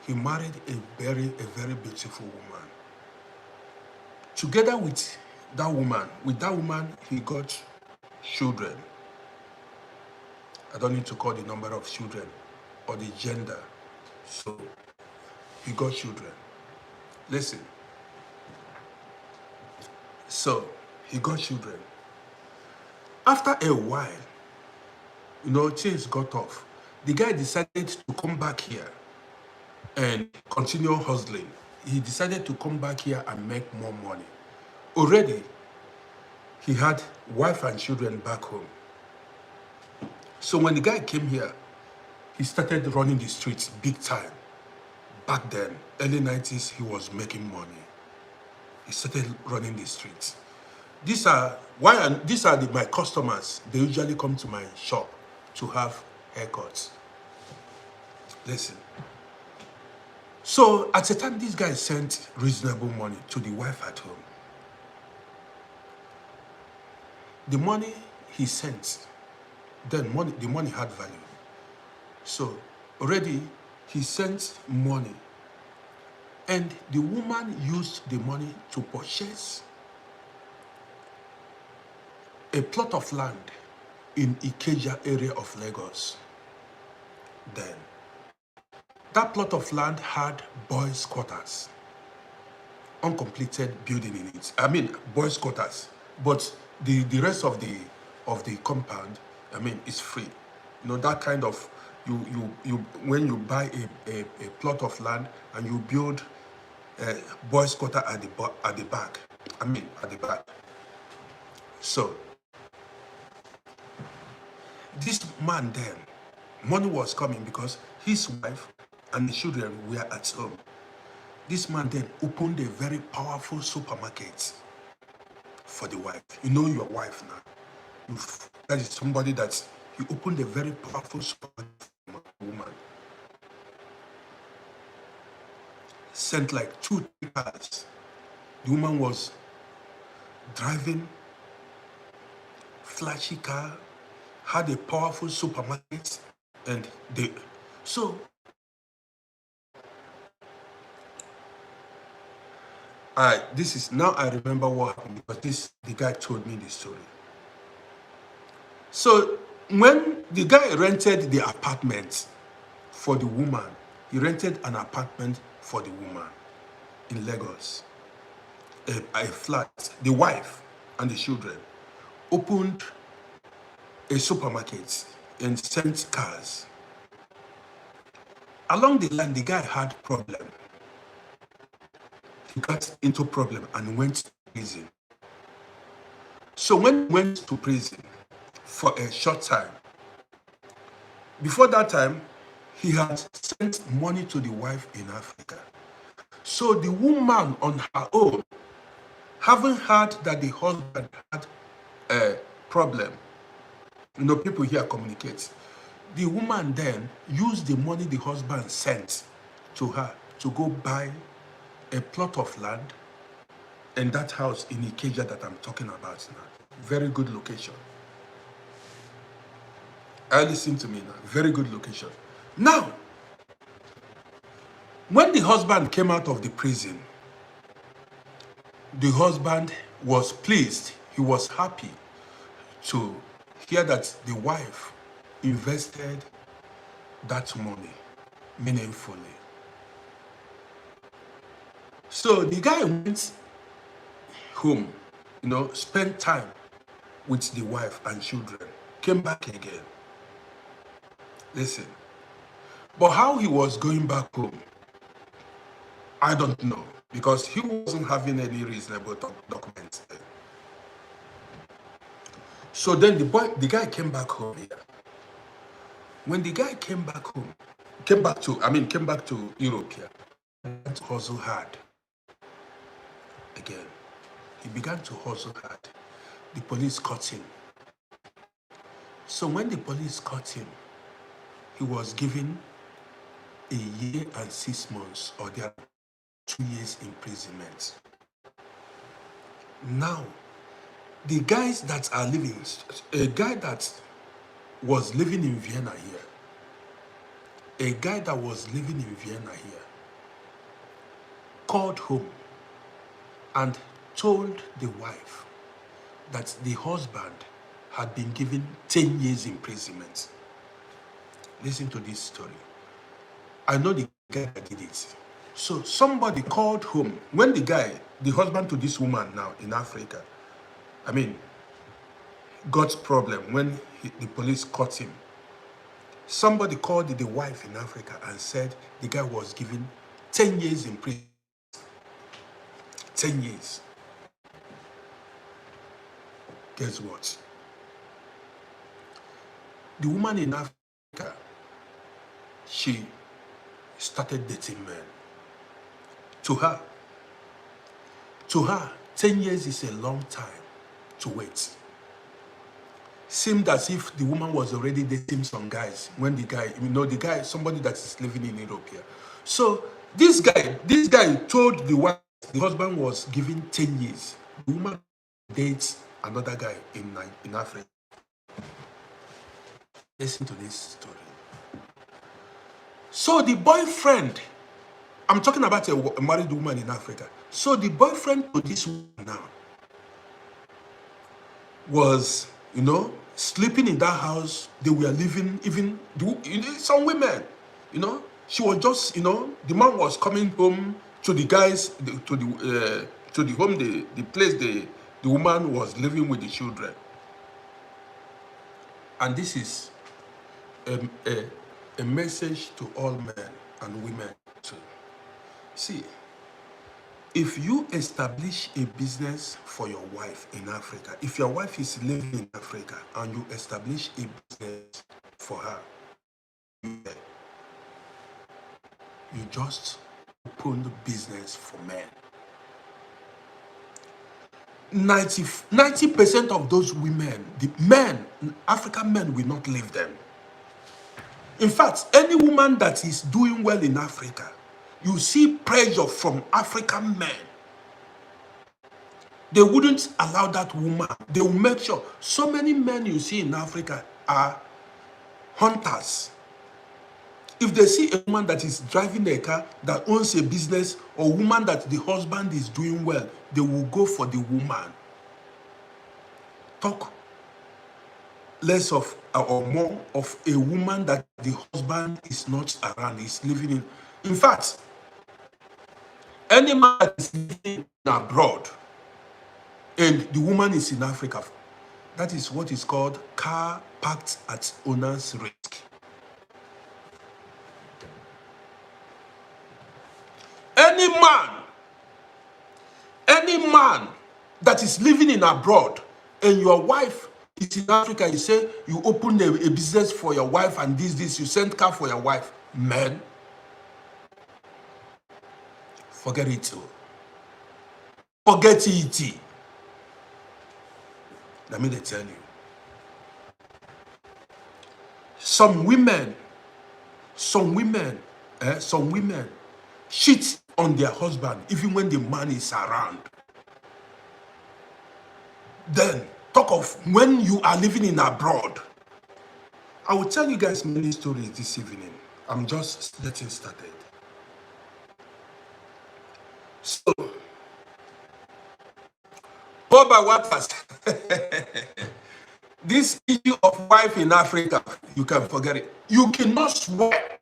He married a very beautiful woman. Together with that woman, he got children. I don't need to call the number of children or the gender. So he got children. Listen. So he got children. After a while, things got off. The guy decided to come back here and continue hustling. He decided to come back here and make more money. Already, he had wife and children back home. So when the guy came here, he started running the streets big time. Back then, early 90s, he was making money. He started running the streets. These are my customers. They usually come to my shop to have haircuts. Listen. So at the time, this guy sent reasonable money to the wife at home. The money he sent, the money had value. So already he sent money, and the woman used the money to purchase a plot of land in Ikeja area of Lagos. Then that plot of land had boys' quarters, uncompleted building in it. I mean, boys' quarters, but the rest of the compound, is free. That kind of you when you buy a plot of land and you build a boys' quarter at the back. At the back. So this man then, money was coming because his wife and the children were at home. This man then opened a very powerful supermarket for the wife. You know your wife now. That is somebody that he opened a very powerful supermarket for a woman. Sent like 2-3 cars. The woman was driving flashy car, had a powerful supermarket, and this is now I remember what happened because the guy told me the story. So when the guy rented the apartment for the woman, he rented an apartment for the woman in Lagos, a flat. The wife and the children opened a supermarket and sent cars. Along the line, the guy had problem. He got into problem and went to prison. So when he went to prison for a short time, before that time, he had sent money to the wife in Africa. So the woman on her own, having heard that the husband had a problem, people here communicate. The woman then used the money the husband sent to her to go buy a plot of land in that house in Ikeja that I'm talking about now. Very good location. Listen to me now. Very good location. Now, when the husband came out of the prison, the husband was pleased. He was happy to hear that the wife invested that money meaningfully. So the guy went home, spent time with the wife and children, came back again. Listen, but how he was going back home, I don't know, because he wasn't having any reasonable documents there. So then the guy came back home here. When the guy came back home, came back to Europe here, he began to hustle hard. Again, he began to hustle hard. The police caught him. So when the police caught him, he was given a year and 6 months, or there are 2 years imprisonment. Now, the guys that are living, a guy that was living in Vienna here. A guy that was living in Vienna here called home and told the wife that the husband had been given 10 years imprisonment. Listen to this story. I know the guy that did it. So somebody called home. When the husband to this woman now in Africa, got problem when the police caught him. Somebody called the wife in Africa and said the guy was given 10 years in prison. 10 years. Guess what? The woman in Africa, she started dating men. To her, 10 years is a long time to wait. Seemed as if the woman was already dating some guys when the guy, somebody that is living in Europe here. So this guy told the wife the husband was given 10 years. The woman dates another guy in Africa. Listen to this story. So the boyfriend, I'm talking about a married woman in Africa. So the boyfriend to this woman now was, sleeping in that house. They were living, even some women, she was just, the man was coming home to the guys, to the home, the place the woman was living with the children. And this is a message to all men and women too. See, if you establish a business for your wife in Africa, if your wife is living in Africa and you establish a business for her, you just open the business for men. 90% of those women, the men, African men will not leave them. In fact, any woman that is doing well in Africa, you see pressure from African men. They wouldn't allow that woman. They will make sure. So many men you see in Africa are hunters. If they see a woman that is driving a car, that owns a business, or a woman that the husband is doing well, they will go for the woman. Talk less of or more of a woman that the husband is not around, is living in. In fact, any man that is living abroad and the woman is in Africa, that is what is called car parked at owner's risk. Any man that is living in abroad and your wife is in Africa, you say you open a business for your wife and this, you send car for your wife. Men, forget it. Forget it. Let me tell you. Some women cheat on their husband even when the man is around. Then talk of when you are living in abroad. I will tell you guys many stories this evening. I'm just getting started. So, Paul by Waters, this issue of wife in Africa, you can forget it. You cannot swear.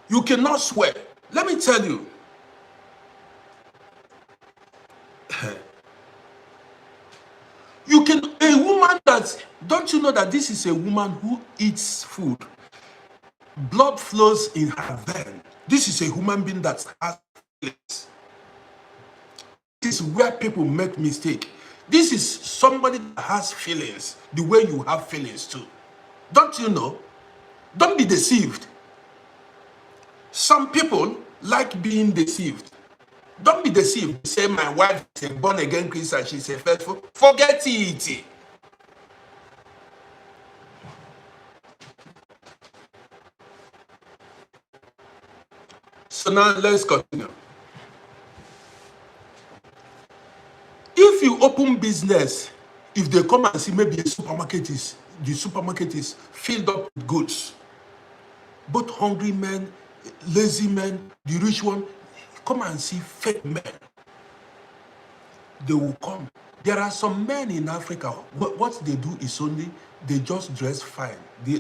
You cannot swear. Let me tell you. A woman that, don't you know that this is a woman who eats food? Blood flows in her vein. This is a human being that has feelings. This is where people make mistake. This is somebody that has feelings, the way you have feelings too. Don't you know? Don't be deceived. Some people like being deceived. Don't be deceived. Say my wife is a born-again Christian, she's a faithful. Forget it. So now let's continue. If you open business, if they come and see maybe a supermarket is the supermarket is filled up with goods. Both hungry men, lazy men, the rich one, come and see fake men. They will come. There are some men in Africa, what they do is only, they just dress fine. They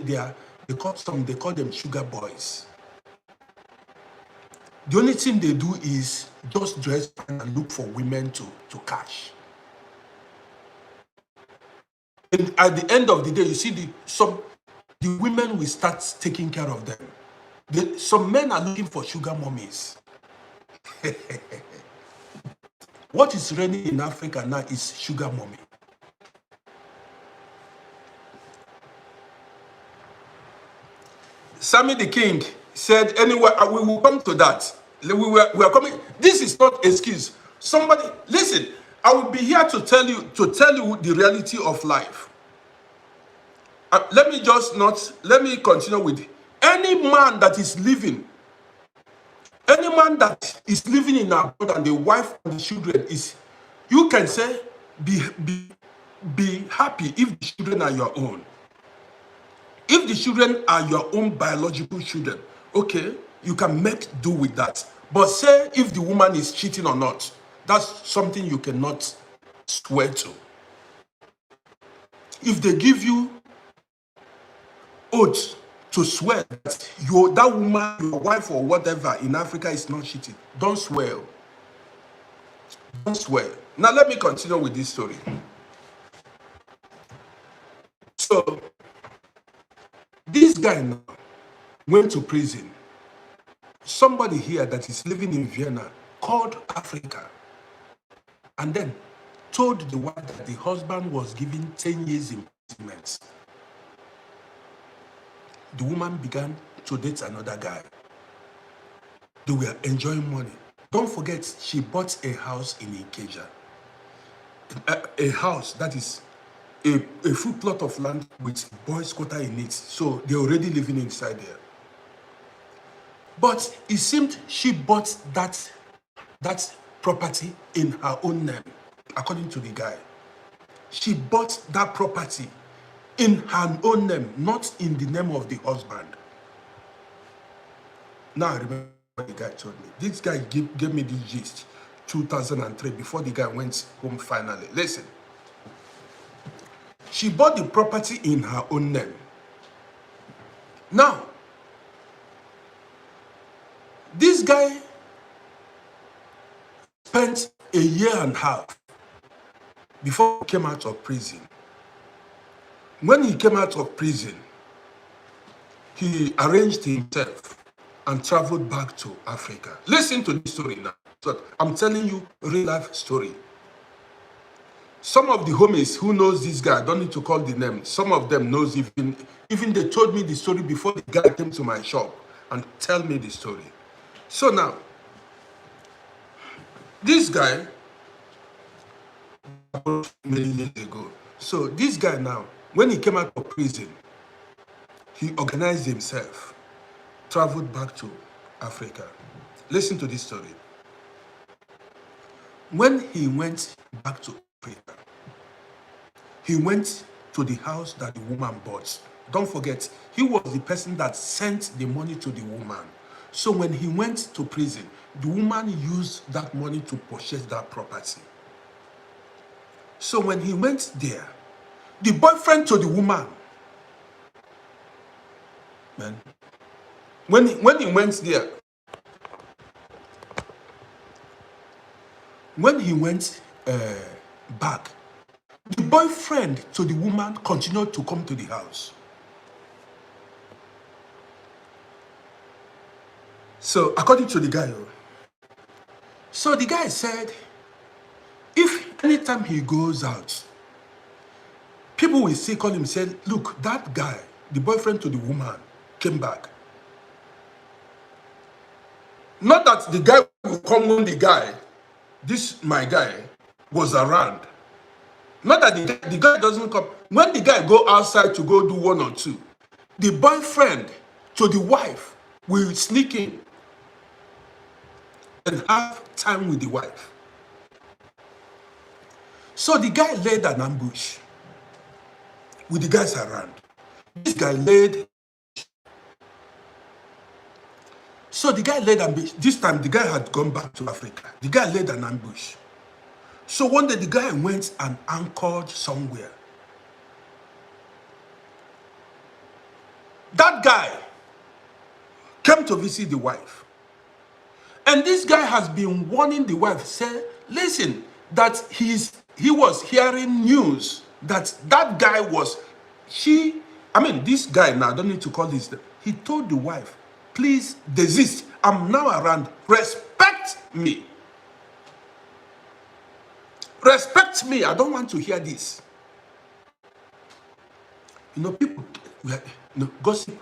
call them sugar boys. The only thing they do is just dress fine and look for women to catch. And at the end of the day, you see the women will start taking care of them. Some men are looking for sugar mummies. What is reigning in Africa now is sugar mommy. Sammy the King said, anyway, we will come to that. We are coming. This is not excuse. Somebody, listen, I will be here to tell you the reality of life. Let me continue with any man that is living in abroad and the wife and the children is, you can say, be happy if the children are your own. If the children are your own biological children, okay, you can make do with that. But say if the woman is cheating or not, that's something you cannot swear to. If they give you oath to swear that that woman, your wife or whatever in Africa is not cheating, don't swear. Don't swear. Now let me continue with this story. So this guy now went to prison. Somebody here that is living in Vienna called Africa and then told the wife that the husband was given 10 years imprisonment. The woman began to date another guy. They were enjoying money. Don't forget, she bought a house in Ikeja. A house that is a full plot of land with boys' quarter in it. So they're already living inside there. But it seemed she bought that property in her own name, according to the guy. She bought that property in her own name, not in the name of the husband. Now I remember what the guy told me. This guy gave me this gist 2003 before the guy went home finally. Listen. She bought the property in her own name. Now, this guy spent a year and a half before he came out of prison. When he came out of prison, he arranged himself and traveled back to Africa. Listen to this story now. So I'm telling you a real life story. Some of the homies who knows this guy, I don't need to call the name. Some of them knows even they told me the story before the guy came to my shop and tell me the story. So now, this guy, many years ago. So this guy now, when he came out of prison, he organized himself, traveled back to Africa. Listen to this story. When he went back to Africa, he went to the house that the woman bought. Don't forget, he was the person that sent the money to the woman. So when he went to prison, the woman used that money to purchase that property. So when he went there, the boyfriend to the woman, man, when he went there, when he went back, the boyfriend to the woman continued to come to the house. So according to the guy, so the guy said, if anytime he goes out, people will say, call him, say, look, that guy, the boyfriend to the woman, came back. Not that the guy will come when the guy, this my guy, was around. Not that the guy doesn't come. When the guy go outside to go do one or two, the boyfriend to the wife will sneak in and have time with the wife. So the guy laid an ambush. with the guys around. This guy laid. So the guy laid ambush. This time the guy had gone back to Africa. The guy laid an ambush. So one day the guy went and anchored somewhere. That guy came to visit the wife. And this guy has been warning the wife, say, listen, that he was hearing news that that guy was, this guy now, I don't need to call this, he told the wife, please desist. I'm now around. Respect me. Respect me. I don't want to hear this. People, gossip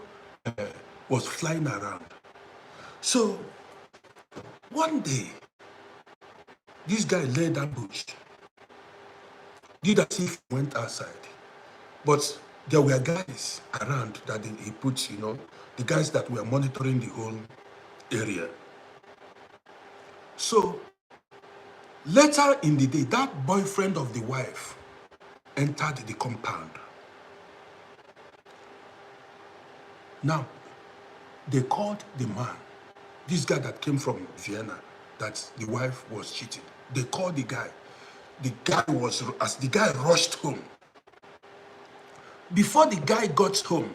was flying around. So, one day, this guy laid ambush. Did as if he went outside. But there were guys around that he put, the guys that were monitoring the whole area. So, later in the day, that boyfriend of the wife entered the compound. Now, they called the man, this guy that came from Vienna, that the wife was cheating. They called the guy. As the guy rushed home, before the guy got home,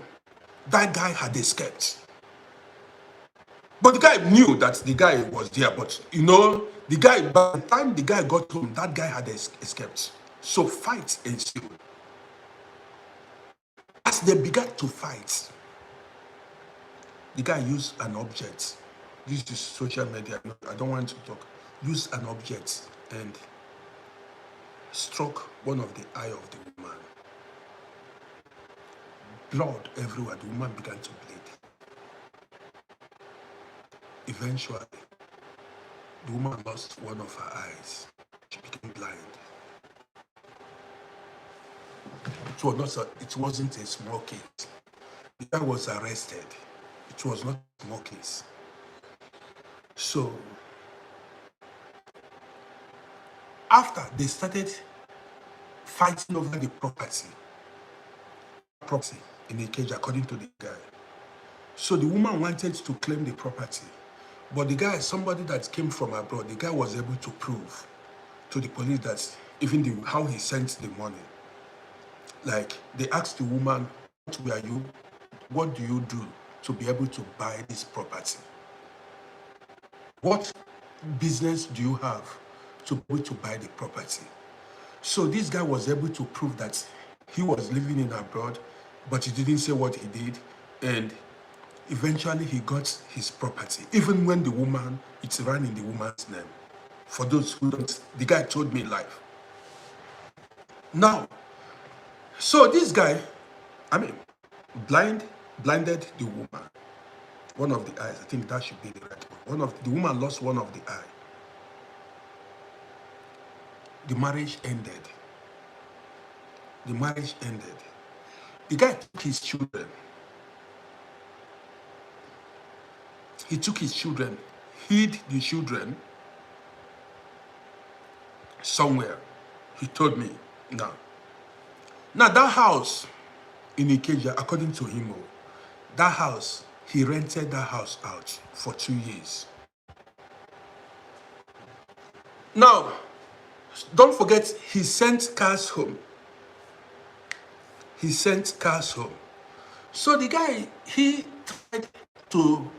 that guy had escaped. But the guy knew that the guy was there, but the guy, by the time the guy got home, that guy had escaped. So fights ensued. As they began to fight, the guy used an object. This is social media. I don't want to talk. Used an object and struck one of the eye of the woman. Blood everywhere. The woman began to bleed. Eventually, the woman lost one of her eyes. She became blind. It wasn't a small case. The guy was arrested. It was not a small case. So, after they started fighting over the property in the cage, according to the guy. So the woman wanted to claim the property. But the guy, somebody that came from abroad, the guy was able to prove to the police that even how he sent the money. Like, they asked the woman, what do you do to be able to buy this property? What business do you have to be able to buy the property? So this guy was able to prove that he was living in abroad, but he didn't say what he did, and eventually he got his property. Even when it's ran in the woman's name. For those who don't, the guy told me live. Now, so this guy, blinded the woman. One of the eyes, I think that should be the right one. The woman lost one of the eye. The marriage ended. The guy took his children. He took his children, hid the children somewhere. He told me now. Now that house in Ikeja, according to him, that house, he rented that house out for 2 years. Now, don't forget, he sent cars home. So the guy, he tried to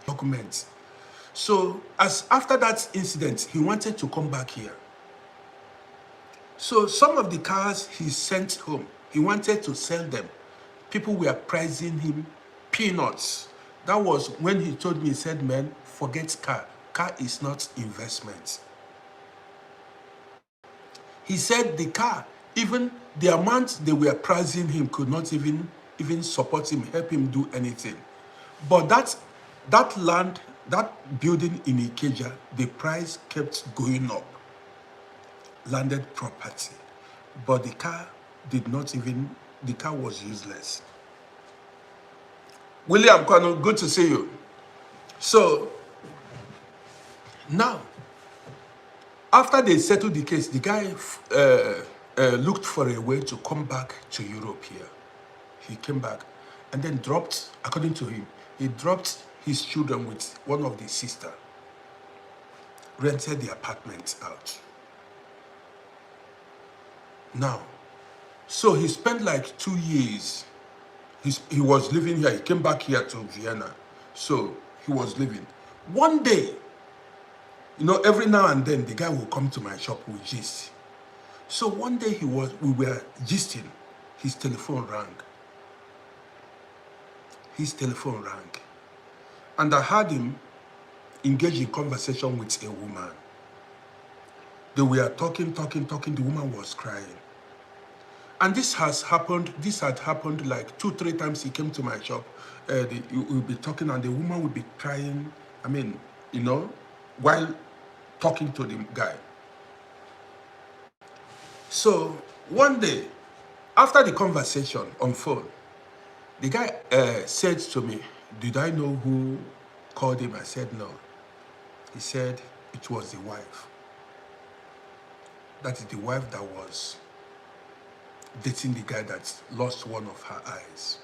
documents. So after that incident, he wanted to come back here. So some of the cars he sent home, he wanted to sell them. People were pricing him peanuts. That was when he told me, he said, man, forget car. Car is not investment. He said the car, even the amount they were pricing him could not even support him, help him do anything. But that land, that building in Ikeja, the price kept going up. Landed property. But the car the car was useless. William Kwano, good to see you. So, now, after they settled the case, the guy looked for a way to come back to Europe here. He came back and then dropped, according to him, he dropped his children with one of the sister, rented the apartment out. Now, so he spent like 2 years. He was living here. He came back here to Vienna. So he was living. One day, every now and then the guy will come to my shop with gist. So one day we were gisting. His telephone rang. His telephone rang. And I heard him engage in conversation with a woman. They were talking. The woman was crying. And this had happened like 2-3 times. He came to my shop. We'll be talking and the woman would be crying. While talking to the guy. So one day, after the conversation on phone, the guy said to me, "Did I know who called him?" I said, "No." He said, "It was the wife. That is the wife that was dating the guy that lost one of her eyes."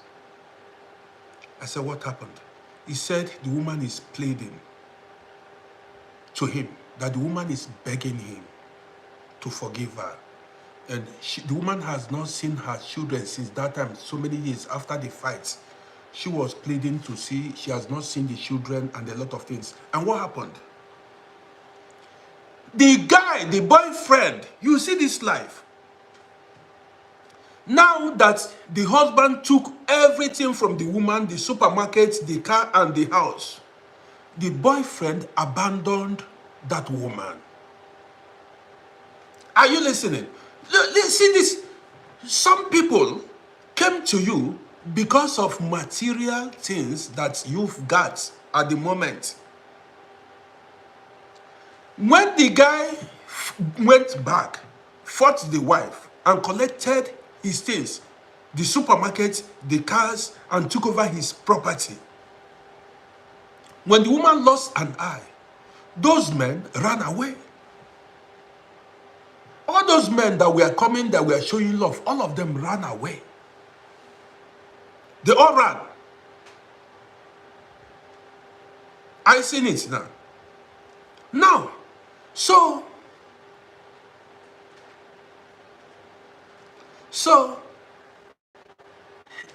I said, "What happened?" He said the woman is pleading to him, that the woman is begging him to forgive her. And the woman has not seen her children since that time, so many years after the fight. She was pleading to see, she has not seen the children and a lot of things. And what happened? The guy, the boyfriend, you see this life. Now that the husband took everything from the woman, the supermarket, the car, and the house, the boyfriend abandoned that woman. Are you listening? See this. Some people came to you because of material things that you've got at the moment. When the guy went back, fought the wife, and collected his things, the supermarket, the cars, and took over his property, when the woman lost an eye, those men ran away. All those men that were coming, that were showing love, all of them ran away. They all ran. I seen it now. Now, so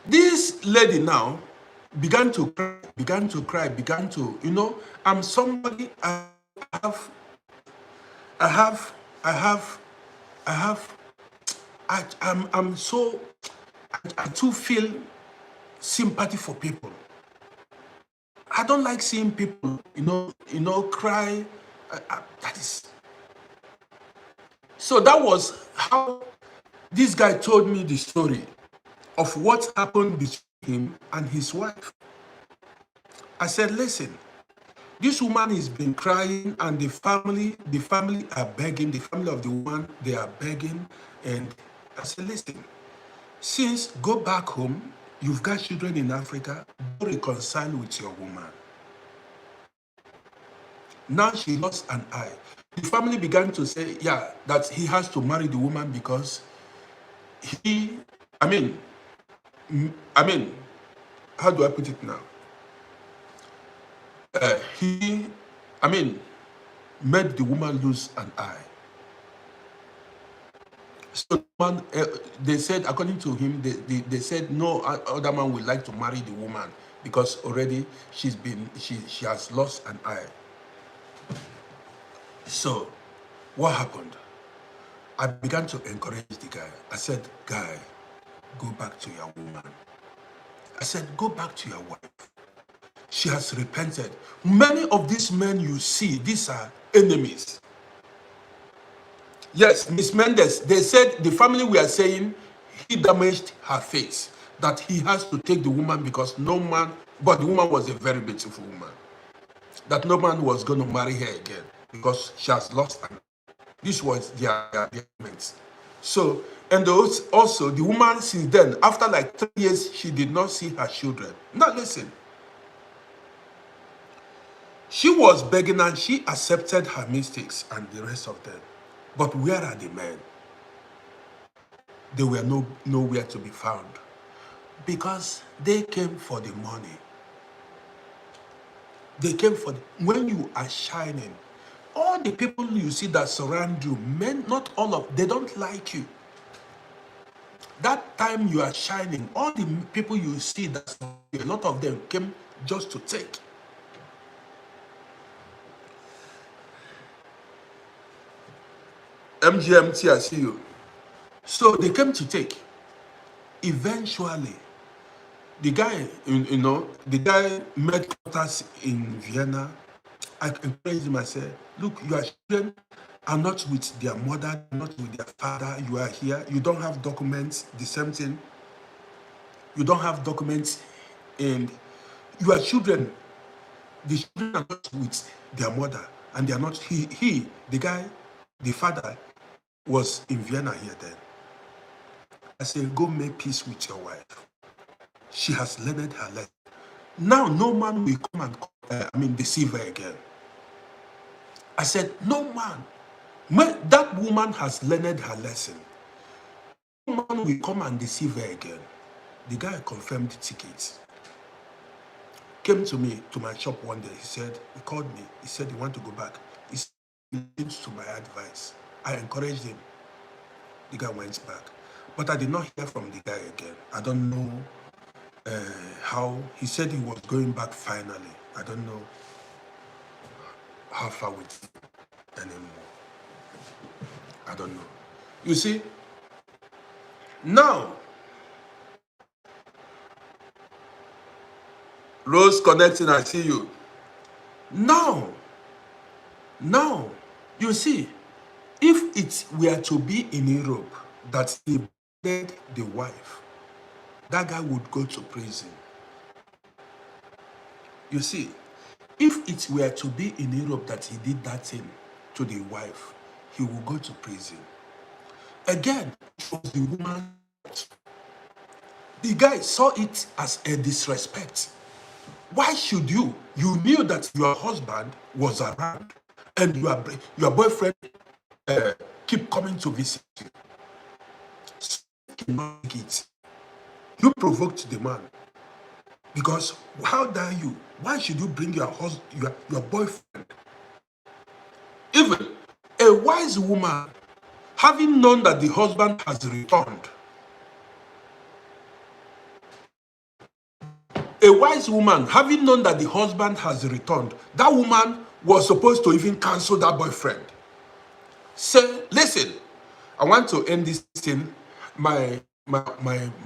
this lady now began to cry, I'm somebody, I too feel sympathy for people. I don't like seeing people, cry. That is. So that was how this guy told me the story of what happened between him and his wife. I said, listen, this woman has been crying and the family are begging, the family of the woman, they are begging. And I said, listen, since go back home, you've got children in Africa, go reconcile with your woman. Now she lost an eye. The family began to say, yeah, that he has to marry the woman because how do I put it now? Made the woman lose an eye. So they said, according to him, they said no other man would like to marry the woman because already she has lost an eye. So what happened? I began to encourage the guy. I said, guy, go back to your woman. I said, go back to your wife. She has repented. Many of these men you see, these are enemies. Yes, Miss Mendes, they said, the family we are saying, he damaged her face, that he has to take the woman because no man, but the woman was a very beautiful woman, that no man was going to marry her again because she has lost her. This was their argument. So, and also the woman since then, after like 3 years, she did not see her children. Now listen, she was begging and she accepted her mistakes and the rest of them. But where are the men? they were nowhere to be found because they came for the money. They came for when you are shining, all the people you see that surround you, men, not all of, they don't like you. That time you are shining, all the people you see that a lot of them came just to take. MGMT, I see you. So they came to take. Eventually, the guy, the guy met us in Vienna. I encouraged him. I said, look, your children are not with their mother, not with their father. You are here. You don't have documents. The same thing. You don't have documents, and your children, the children are not with their mother, and they are not. The guy, the father, was in Vienna here then. I said, go make peace with your wife. She has learned her lesson. Now no man will come and deceive her again. I said, no man. That woman has learned her lesson. No man will come and deceive her again. The guy confirmed the tickets. Came to me, to my shop one day. He called me. He said he want to go back. He listened to my advice. I encouraged him. The guy went back. But I did not hear from the guy again. I don't know how. He said he was going back finally. I don't know how far with him anymore. I don't know. You see, now, Rose connecting, I see you. Now, you see, if it were to be in Europe that he dead the wife, that guy would go to prison. You see, if it were to be in Europe that he did that thing to the wife, he will go to prison. Again, it was the woman. The guy saw it as a disrespect. Why should you? You knew that your husband was around and your boyfriend keep coming to visit you. So you cannot take it. You provoked the man. Because how dare you? Why should you bring your boyfriend? Even a wise woman, having known that the husband has returned, a wise woman, having known that the husband has returned, that woman was supposed to even cancel that boyfriend. Say, listen, I want to end this thing. My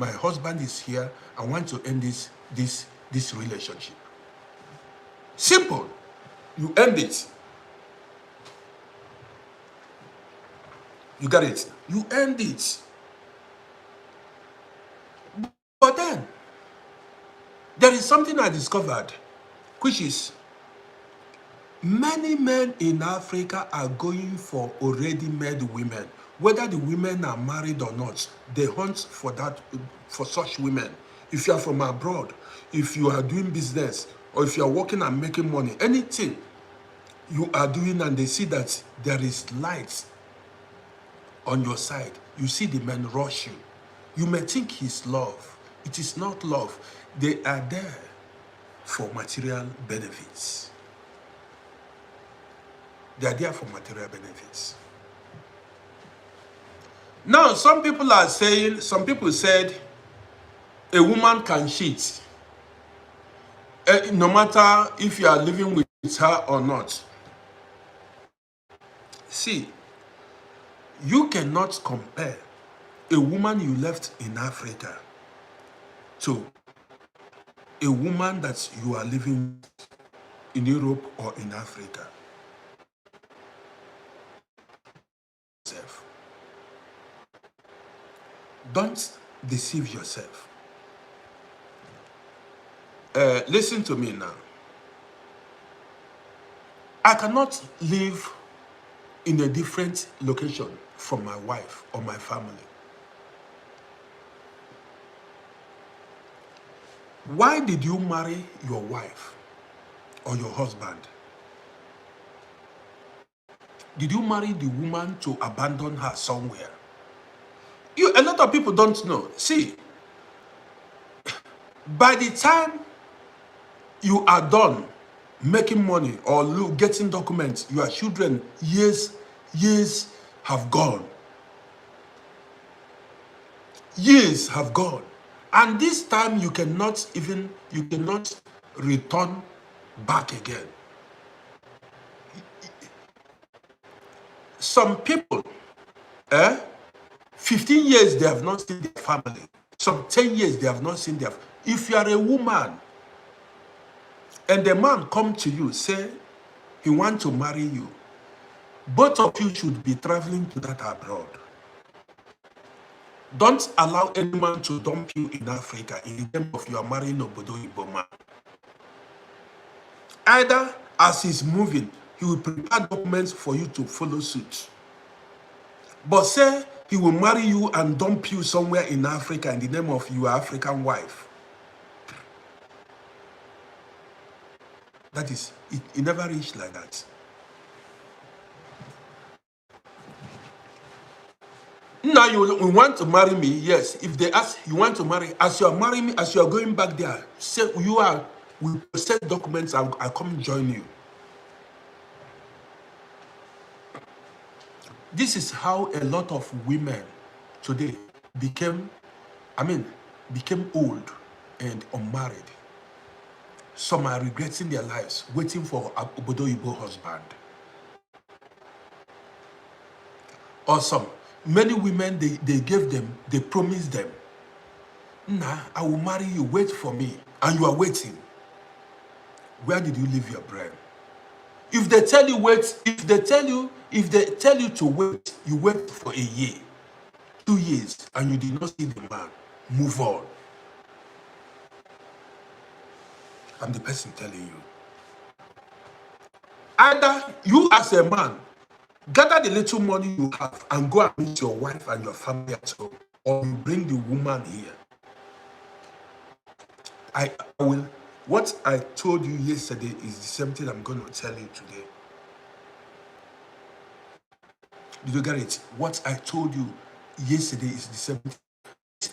husband is here. I want to end this relationship. Simple. You end it. You got it. You end it. But then, there is something I discovered, which is many men in Africa are going for already made women. Whether the women are married or not, they hunt for such women. If you are from abroad, if you are doing business, or if you are working and making money, anything you are doing and they see that there is light on your side, you see the men rush you. You may think it's love. It is not love. They are there for material benefits. They are there for material benefits. Now, some people said a woman can cheat, no matter if you are living with her or not. See, you cannot compare a woman you left in Africa to a woman that you are living in Europe or in Africa. Don't deceive yourself. Listen to me now. I cannot live in a different location from my wife or my family. Why did you marry your wife or your husband? Did you marry the woman to abandon her somewhere? A lot of people don't know. See, by the time you are done making money or getting documents, your children, years have gone. Years have gone. And this time you cannot return back again. Some people, 15 years they have not seen their family. Some 10 years they have not seen their. If you are a woman and the man come to you, say he want to marry you, both of you should be traveling to that abroad. Don't allow anyone to dump you in Africa in the name of you are marrying Obodo Igbo man. Either as he's moving, he will prepare documents for you to follow suit. But say he will marry you and dump you somewhere in Africa in the name of your African wife. That is, it never reached like that. Now you want to marry me? Yes. If they ask you want to marry, as you are marrying me, as you are going back there, say we process documents. I'll come join you. This is how a lot of women today became old and unmarried. Some are regretting their lives, waiting for a Obodo Igbo husband. Or many women, they promised them, nah, I will marry you, wait for me. And you are waiting. Where did you leave your brain? If they tell you wait, if they tell you to wait, you wait for a year, 2 years, and you did not see the man, move on. I'm the person telling you. Either you as a man, gather the little money you have and go and meet your wife and your family at home, or you bring the woman here. I will. What I told you yesterday is the same thing I'm going to tell you today. Did you get it? What I told you yesterday is the same thing.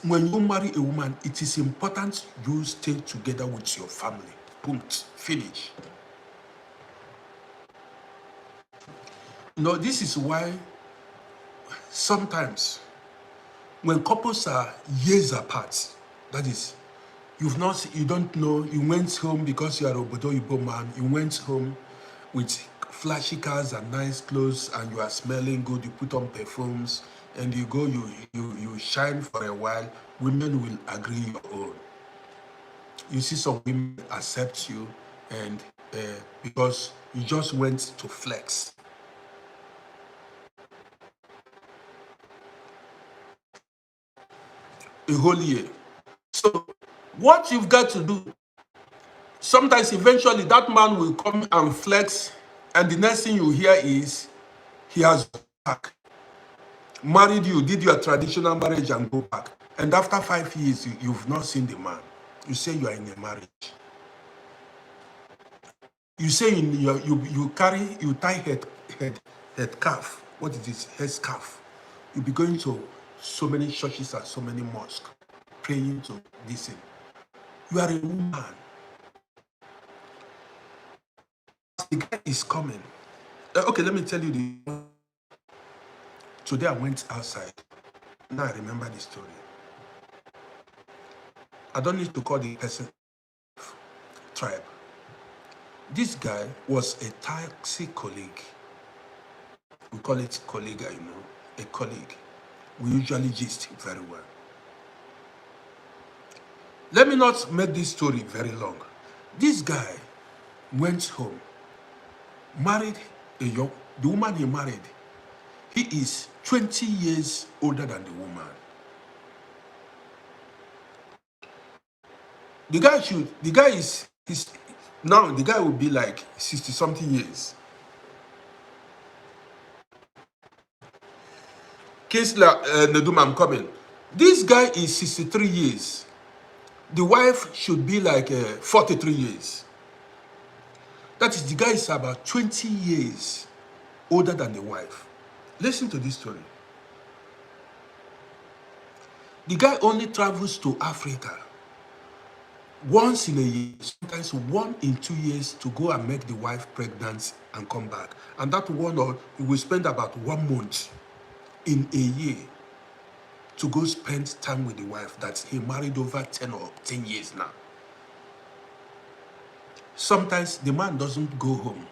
When you marry a woman, it is important you stay together with your family. Punct. Finish. This is why sometimes when couples are years apart, that is, you don't know, you went home because you are a Obodo Igbo man, you went home with flashy cars and nice clothes and you are smelling good, you put on perfumes, and you go, you shine for a while, women will agree your own. You see some women accept you and because you just went to flex. A whole year. So what you've got to do, sometimes eventually that man will come and flex, and the next thing you hear is he has back, married you, did your traditional marriage and go back. And after 5 years, you've not seen the man. You say you are in a marriage. You say you tie head calf. What is this? Head scarf. You'll be going to so many churches and so many mosques, praying to listen. You are a woman. The guy is coming. Okay, let me tell you today I went outside. Now I remember the story. I don't need to call the person tribe. This guy was a taxi colleague. We call it colleague, a colleague. We usually gist very well. Let me not make this story very long. This guy went home, married the woman he married. He is 20 years older than the woman. The guy will be like 60 something years. Kinsler Nedum, I'm coming. This guy is 63 years. The wife should be like 43 years. That is, the guy is about 20 years older than the wife. Listen to this story. The guy only travels to Africa once in a year, sometimes 1 in 2 years, to go and make the wife pregnant and come back. And that one, or he will spend about 1 month in a year to go spend time with the wife that he married over 10 or 10 years now. Sometimes the man doesn't go home.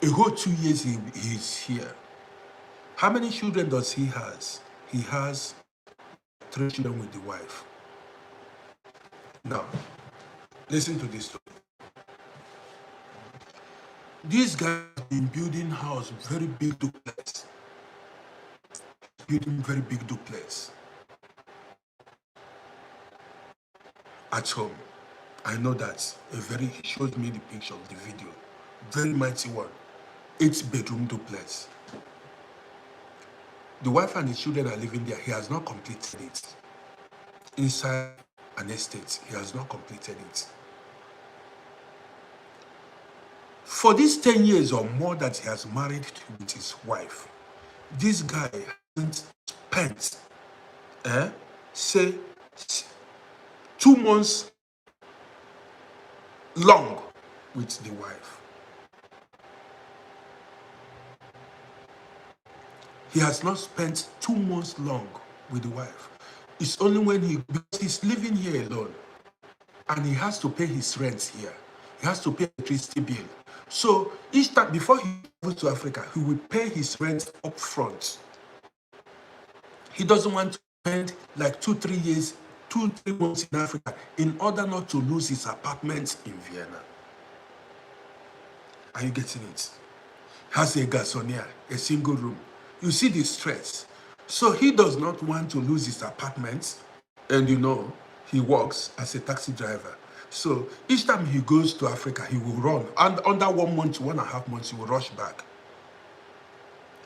A whole 2 years he's here. How many children does he has? He has 3 children with the wife. Now, listen to this story. This guy has been building house, very big duplex. Building very big duplex at home. I know that. He showed me the picture, the video. Very mighty one. 8-bedroom duplex. The wife and the children are living there. He has not completed it. Inside an estate, he has not completed it. For these 10 years or more that he has married with his wife, this guy hasn't spent, say, 2 months long with the wife. He has not spent 2 months long with the wife. It's only when because he's living here alone and he has to pay his rent here. He has to pay electricity bill. So each time before he goes to Africa, he will pay his rent up front. He doesn't want to spend like 2-3 months in Africa in order not to lose his apartment in Vienna. Are you getting it? Has a garçonnière, a single room. You see the stress. So he does not want to lose his apartment, and he works as a taxi driver. So each time he goes to Africa, he will run. And under 1 month, 1.5 months, he will rush back.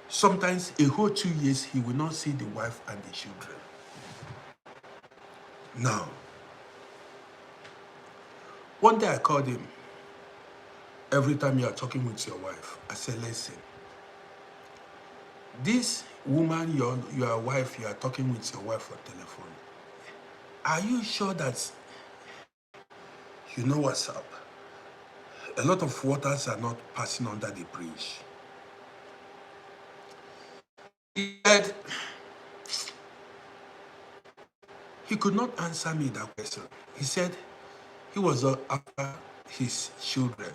Sometimes a whole 2 years, he will not see the wife and the children. Now, one day I called him. Every time you are talking with your wife, I said, listen, this woman, your wife, you are talking with your wife on telephone. Are you sure that you know what's up? A lot of waters are not passing under the bridge. He said he could not answer me that question. He said he was after his children.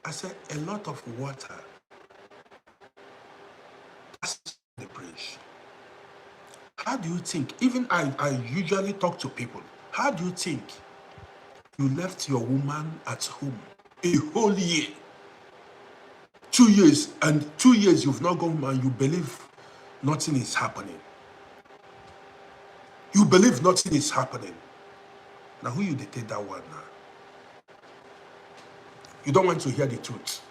I said, a lot of water passes the bridge. How do you think? Even I usually talk to people. How do you think you left your woman at home a whole year? 2 years, and 2 years you've not gone home and you believe nothing is happening. You believe nothing is happening. Now who you dictate that one now? You don't want to hear the truth.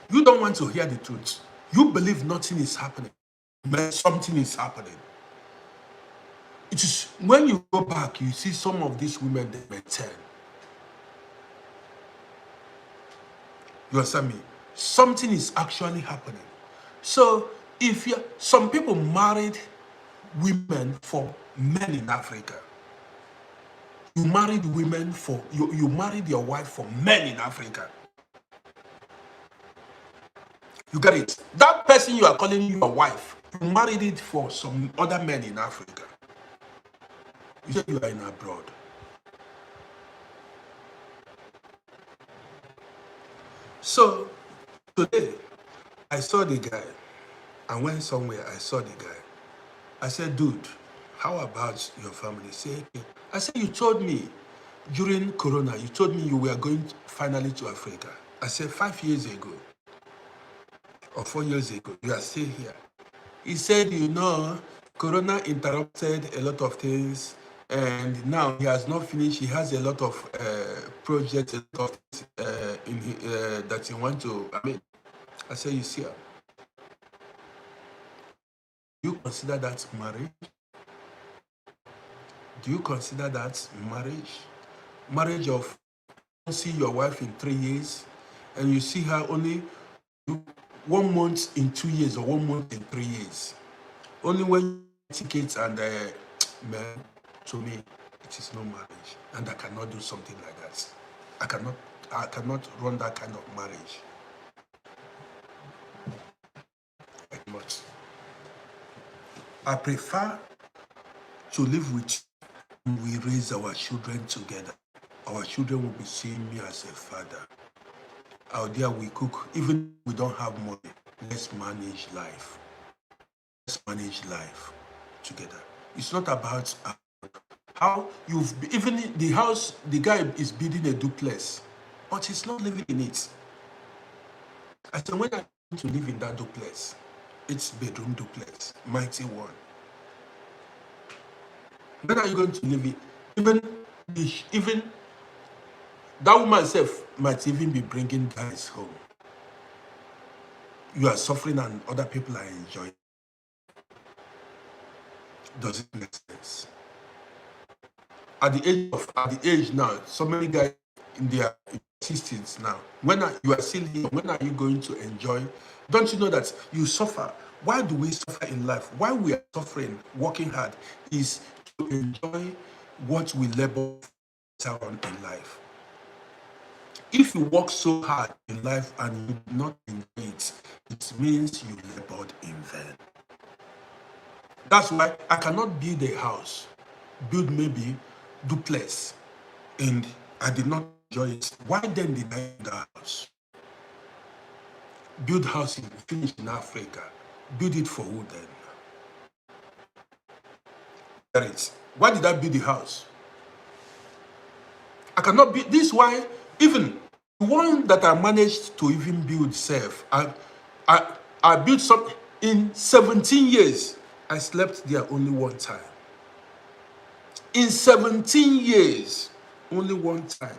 You don't want to hear the truth. You believe nothing is happening. Something is happening. It is when you go back, you see some of these women, they may turn. You understand me? Something is actually happening. So some people married women for men in Africa. You married women for you married your wife for men in Africa. You get it? That person you are calling your wife, you married it for some other men in Africa. You said you are in abroad. So today, I saw the guy. I went somewhere, I saw the guy. I said, dude, how about your family? He said, okay. I said, you told me during Corona, you told me you were going finally to Africa. I said, 5 years ago or 4 years ago, you are still here. He said, Corona interrupted a lot of things, and now he has not finished. He has a lot of projects, a lot of that he wants to. I said, you see, do you consider that marriage? Do you consider that marriage? Marriage of you see your wife in 3 years, and you see her only 1 month in 2 years or 1 month in 3 years. Only when you buy tickets and man, to me, it is no marriage, and I cannot do something like that. I cannot, I cannot run that kind of marriage. I cannot. I prefer to live with you. We raise our children together. Our children will be seeing me as a father. Out there we cook, even if we don't have money. Let's manage life. Let's manage life together. It's not about how you've even the house. The guy is building a duplex, but he's not living in it. I said, when I going to live in that duplex, it's bedroom duplex, mighty one. When are you going to live it? Even that woman herself might even be bringing guys home. You are suffering and other people are enjoying. Does it make sense? At the age now, so many guys in their 60s now. You are still here, when are you going to enjoy? Don't you know that you suffer? Why do we suffer in life? Why we are suffering, working hard, is to enjoy what we labor on in life. If you work so hard in life and you do not enjoy it, it means you labored in vain. That's why I cannot build a house, build maybe duplex, and I did not enjoy it. Why then did I build the house? Build house finish in Africa. Build it for who then? Why did I build the house? I cannot build this. Why even the one that I managed to even build self, I built something in 17 years. I slept there only one time. In 17 years, only one time.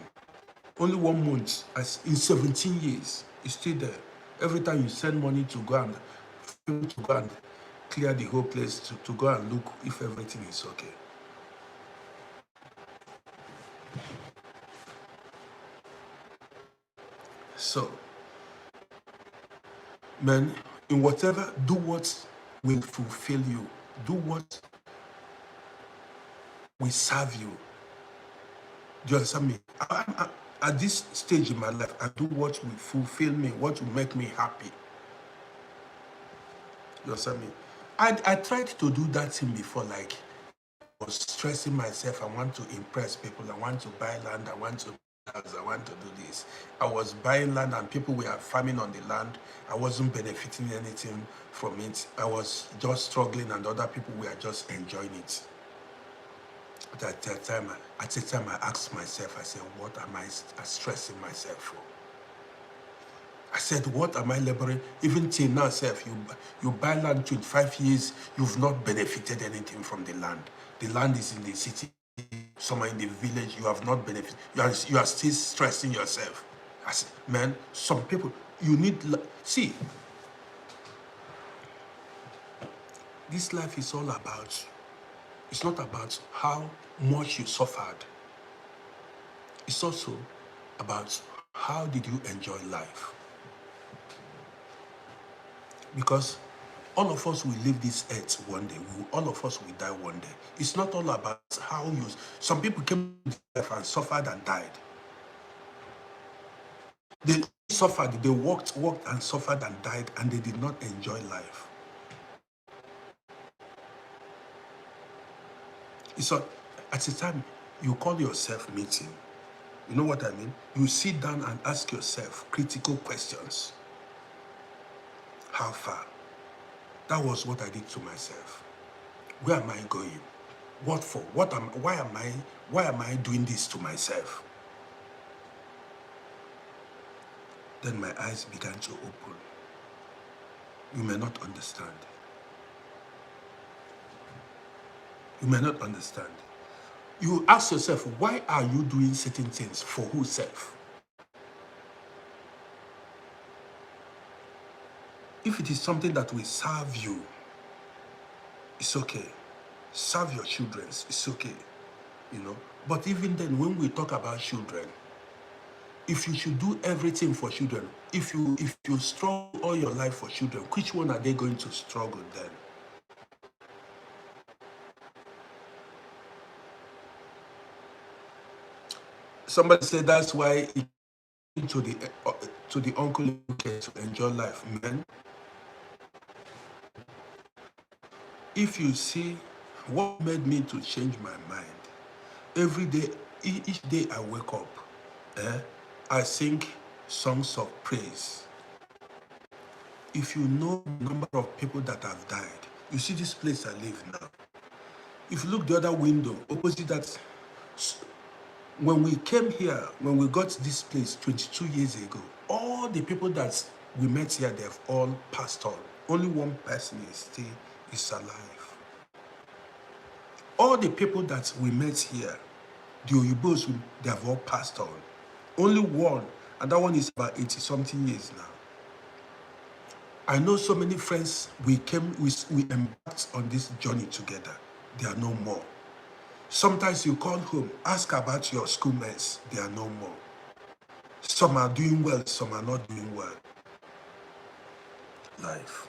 Only 1 month. In 17 years, it's still there. Every time you send money to go and clear the whole place, to go and look if everything is okay. So, man, in whatever, do what will fulfill you. Do what will serve you. Do you understand me? At this stage in my life, I do what will fulfill me, what will make me happy. You understand me? I tried to do that thing before, like I was stressing myself. I want to impress people. I want to buy land. I want to do this. I was buying land and people were farming on the land. I wasn't benefiting anything from it. I was just struggling and other people were just enjoying it. At that time, I asked myself, I said, what am I stressing myself for? I said, what am I laboring? Even till now, self, you buy land 25 years, you've not benefited anything from the land. The land is in the city, somewhere in the village, you have not benefited. You are still stressing yourself. I said, man, some people, you need, see, this life is all about, it's not about how much you suffered. It's also about how did you enjoy life. Because all of us will leave this earth one day. All of us will die one day. It's not all about how you... Some people came to life and suffered and died. They suffered, they walked and suffered and died, and they did not enjoy life. It's not, at the time, you call yourself meeting. You know what I mean? You sit down and ask yourself critical questions. How far? That was what I did to myself. Where am I going? What for? Why am I doing this to myself? Then my eyes began to open. You may not understand. You may not understand. You ask yourself, why are you doing certain things? For whose self? If it is something that will serve you, it's okay. Serve your children, it's okay. You know. But even then, when we talk about children, if you should do everything for children, if you struggle all your life for children, which one are they going to struggle then? Somebody said that's why he came to the uncle UK to enjoy life. Man, if you see what made me to change my mind, every day, each day I wake up, I sing songs of praise. If you know the number of people that have died, you see this place I live now. If you look the other window, opposite that, when we came here, when we got this place 22 years ago, all the people that we met here, they've all passed on. Only one person is alive. All the people that we met here, the Oyibos, they have all passed on. Only one, and that one is about 80 something years now. I know so many friends, we embarked on this journey together. They are no more. Sometimes you call home, ask about your schoolmates, they are no more. Some are doing well, some are not doing well. Life.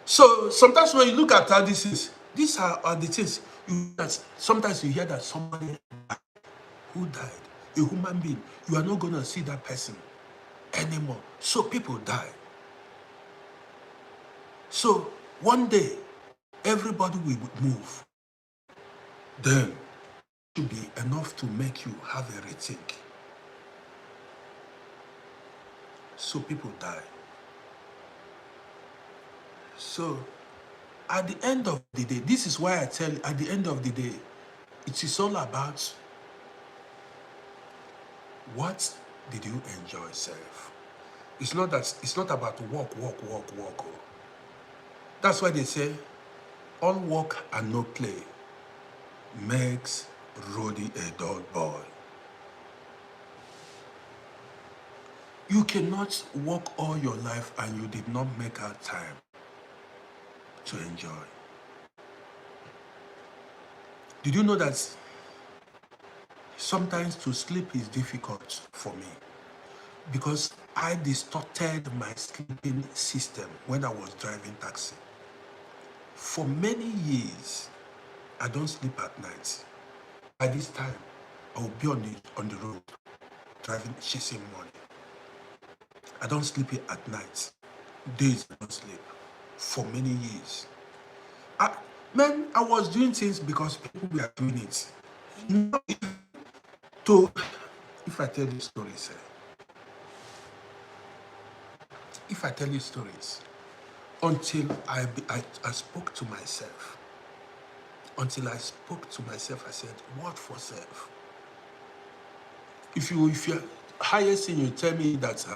So sometimes when you look at how this is, these are the things, sometimes you hear that somebody who died, a human being, you are not going to see that person anymore. So people die. So one day, everybody will move. Then it will be enough to make you have a rethink. So people die. So at the end of the day, this is why I tell you, at the end of the day, it is all about what did you enjoy, self. It's not about work. Oh. That's why they say all work and no play makes RODDY a dull boy. You cannot work all your life and you did not make out time to enjoy. Did you know that sometimes to sleep is difficult for me? Because I distorted my sleeping system when I was driving taxi. For many years, I don't sleep at night. By this time, I will be on the road, driving, chasing money. I don't sleep at night. Days I don't sleep. For many years. I was doing things because people were doing it. If I tell you stories, until I spoke to myself. Until I spoke to myself, I said, what for self? If you're highest thing, you tell me that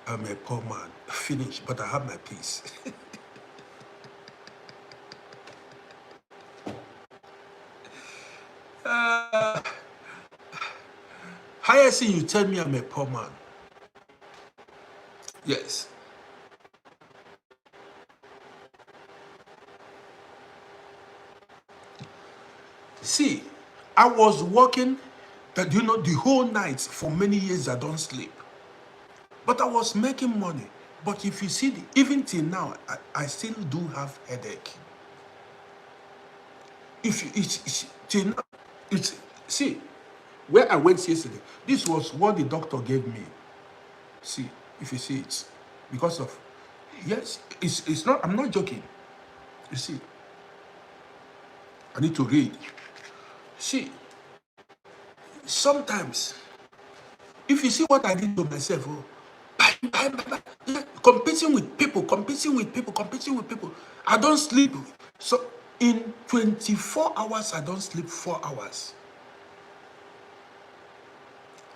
I'm a poor man, finish, but I have my peace. Highest thing, you tell me I'm a poor man. Yes. See, I was working, the whole night for many years I don't sleep. But I was making money. But if you see, even till now, I still do have headache. Till now, see, where I went yesterday, this was what the doctor gave me. See, if you see it, because of, yes, it's not, I'm not joking. You see, I need to read. See, sometimes, if you see what I did to myself, competing with people, I don't sleep. So in 24 hours, I don't sleep 4 hours.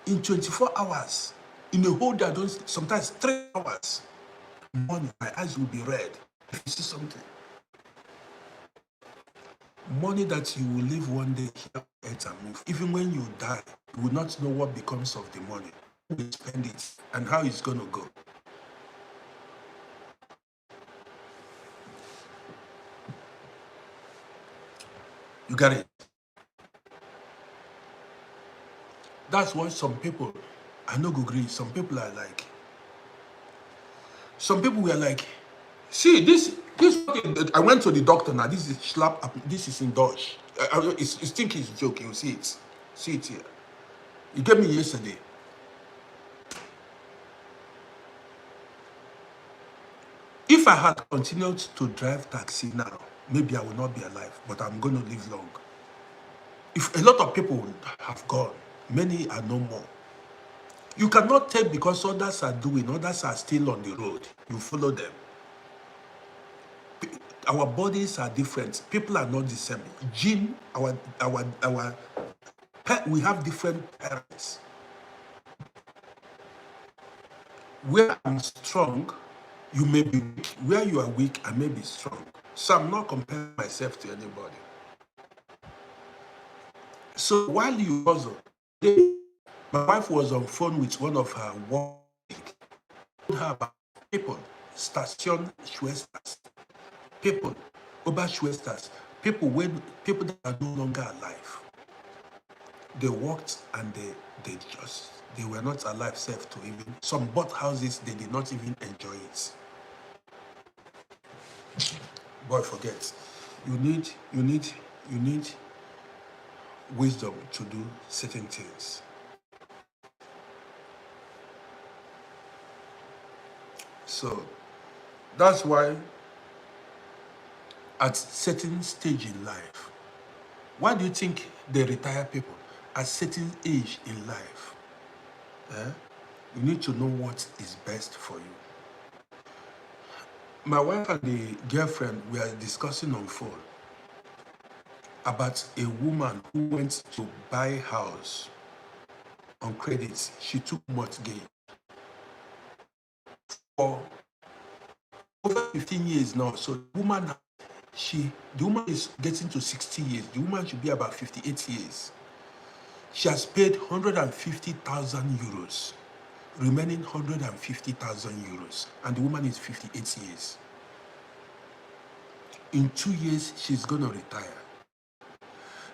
In 24 hours, in a whole day, I don't sleep, sometimes 3 hours. Morning, my eyes will be red. If you see something. Money that you will live one day here and move. Even when you die, you will not know what becomes of the money. Who will spend it and how it's going to go. You got it? That's why some people, I know go agree, some people are like, some people were like, see, this, I went to the doctor now, this is slap, this is in Dutch. I think it's joke, you see it here. You gave me yesterday. If I had continued to drive taxi now, maybe I would not be alive, but I'm going to live long. If a lot of people have gone, many are no more. You cannot take because others are doing, others are still on the road. You follow them. Our bodies are different. People are not the same. Gene, we have different parents. Where I'm strong, you may be weak. Where you are weak, I may be strong. So I'm not comparing myself to anybody. So while you hustle, my wife was on phone with one of her work. Told her about people, station Schwesters, people, Oba Schwesters, people that are no longer alive. They worked and they were not alive safe to even, some bought houses, they did not even enjoy it. Boy, forget. You need wisdom to do certain things. So that's why at certain stage in life, why do you think they retire people? At certain age in life, you need to know what is best for you. My wife and the girlfriend were discussing on phone about a woman who went to buy a house on credit. She took mortgage for over 15 years now. So the woman is getting to 60 years. The woman should be about 58 years. She has paid 150,000 euros, remaining 150,000 euros, and the woman is 58 years. In 2 years, she's going to retire.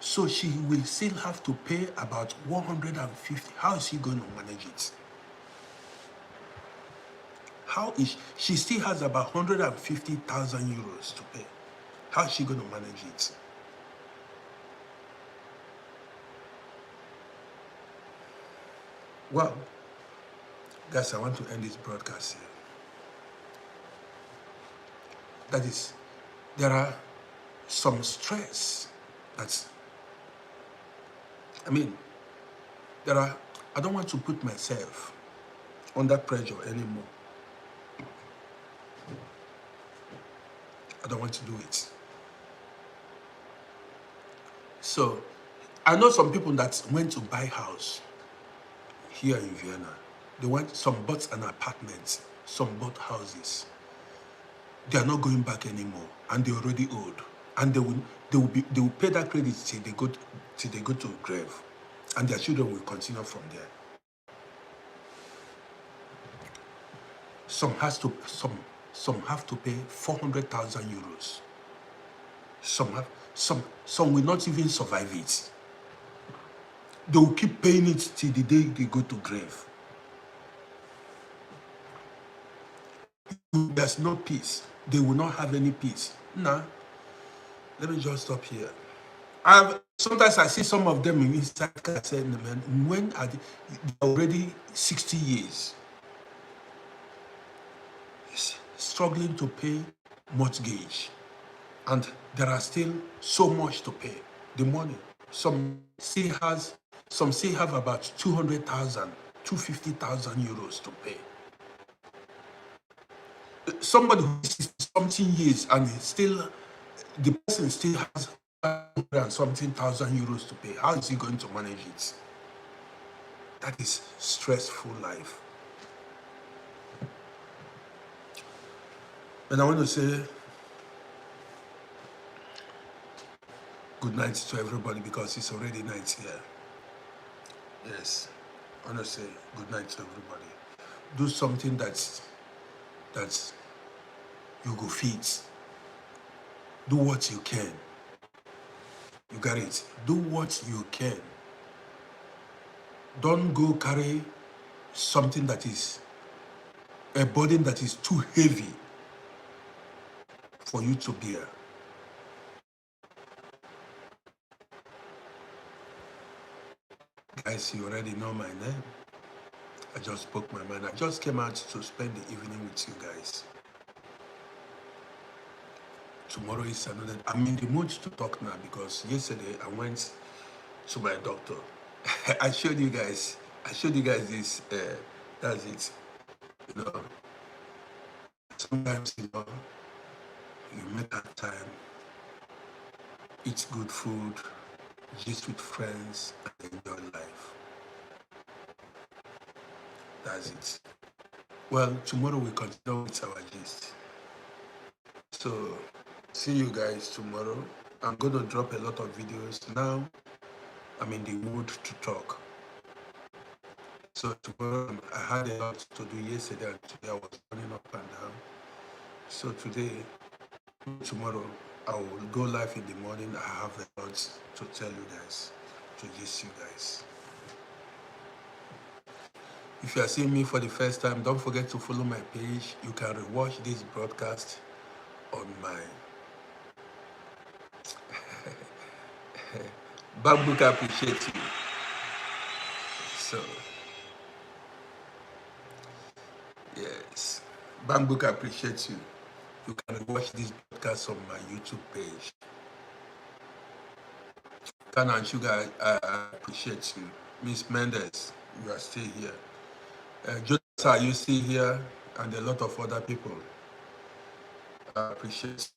So she will still have to pay about 150. How is she going to manage it? She still has about 150,000 euros to pay. How is she going to manage it? Well, guys, I want to end this broadcast here. That is, there are some stress that's, I don't want to put myself under pressure anymore. I don't want to do it. So, I know some people that went to buy house here in Vienna. Some bought an apartment, some bought houses. They are not going back anymore, and they're already old. And they will pay that credit till they go to grave, and their children will continue from there. Some have to pay 400,000 euros. Some will not even survive it. They will keep paying it till the day they go to grave. There's no peace. They will not have any peace. Nah. Let me just stop here. Sometimes I see some of them in Instagram. I say, man, when are they already 60 years struggling to pay mortgage, and there are still so much to pay. The money. Some still have about 200,000, 250,000 euros to pay. Somebody who is something years and the person still has 100 and something thousand euros to pay. How is he going to manage it? That is stressful life. And I want to say good night to everybody because it's already night here. Yes, I want to say good night to everybody. Do something that you go fit. Do what you can. You got it. Do what you can. Don't go carry something that is a burden that is too heavy for you to bear. Guys, you already know my name. I just spoke my mind. I just came out to spend the evening with you guys. Tomorrow is another. I'm in the mood to talk now because yesterday I went to my doctor. I showed you guys. I showed you guys this. That's it. You know, sometimes you make that time, eat good food, gist with friends, and enjoy life. That's it. Well, tomorrow we continue with our gist. So, see you guys tomorrow. I'm going to drop a lot of videos now. I'm in the mood to talk. So tomorrow, I had a lot to do yesterday and today I was running up and down. So today, tomorrow, I will go live in the morning. I have a lot to tell you guys, to gist you guys. If you are seeing me for the first time, don't forget to follow my page. You can rewatch this broadcast on my Backbook. I appreciate you. So, yes, Backbook appreciates you. You can watch this broadcast on my YouTube page. Can and Sugar, I appreciate you. Miss Mendes, you are still here. Joseph, are you still here? And a lot of other people. I appreciate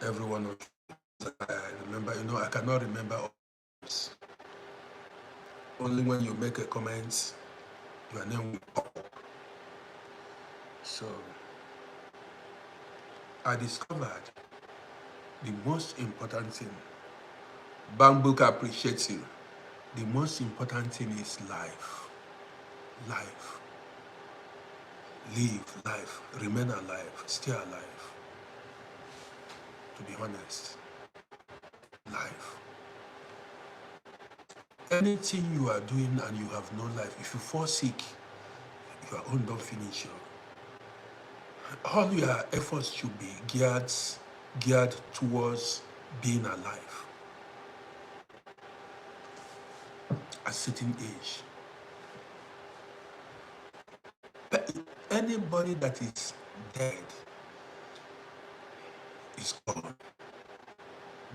every one of you. I remember, I cannot remember all this. Only when you make a comment, your name will pop up. So, I discovered the most important thing. Bambook appreciates you. The most important thing is life. Life. Live life. Remain alive. Stay alive. To be honest. Life. Anything you are doing and you have no life, if you fall sick, your own don't finish you. All your efforts should be geared towards being alive at a certain age. But anybody that is dead is gone.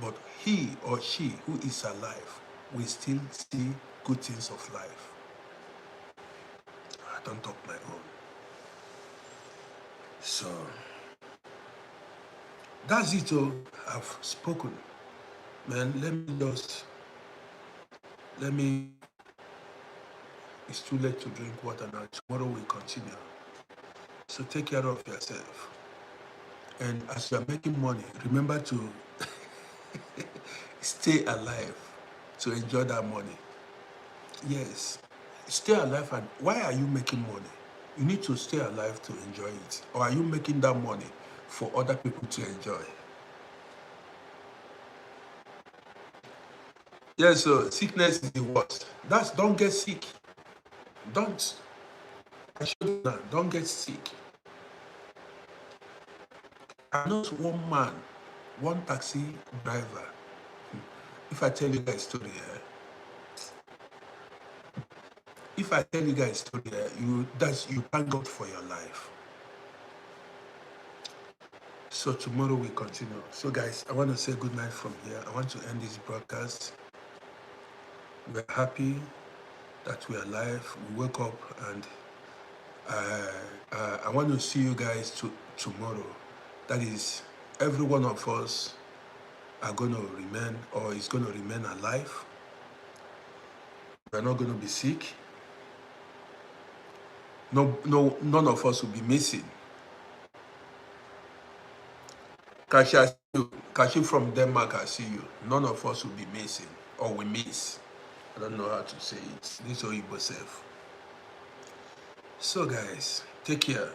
But he or she who is alive will still see good things of life. I don't talk my own. So, that's it. I've spoken. Man, it's too late to drink water now. Tomorrow we continue. So take care of yourself. And as you are making money, remember to stay alive to enjoy that money. Yes, stay alive. And why are you making money? You need to stay alive to enjoy it. Or are you making that money for other people to enjoy? Yes, so sickness is the worst. Don't get sick. Don't. I should you now, don't get sick. I know one taxi driver. If I tell you guys a story here, you thank God for your life. So tomorrow we continue. So guys, I want to say good night from here. I want to end this broadcast. We're happy that we're alive. We wake up, and I want to see you guys tomorrow. That is, every one of us are going to remain, or is going to remain alive. We're not going to be sick. No, none of us will be missing. Kashi from Denmark, I see you. None of us will be missing, or we miss. I don't know how to say it. This is Oyibo self. So guys, take care.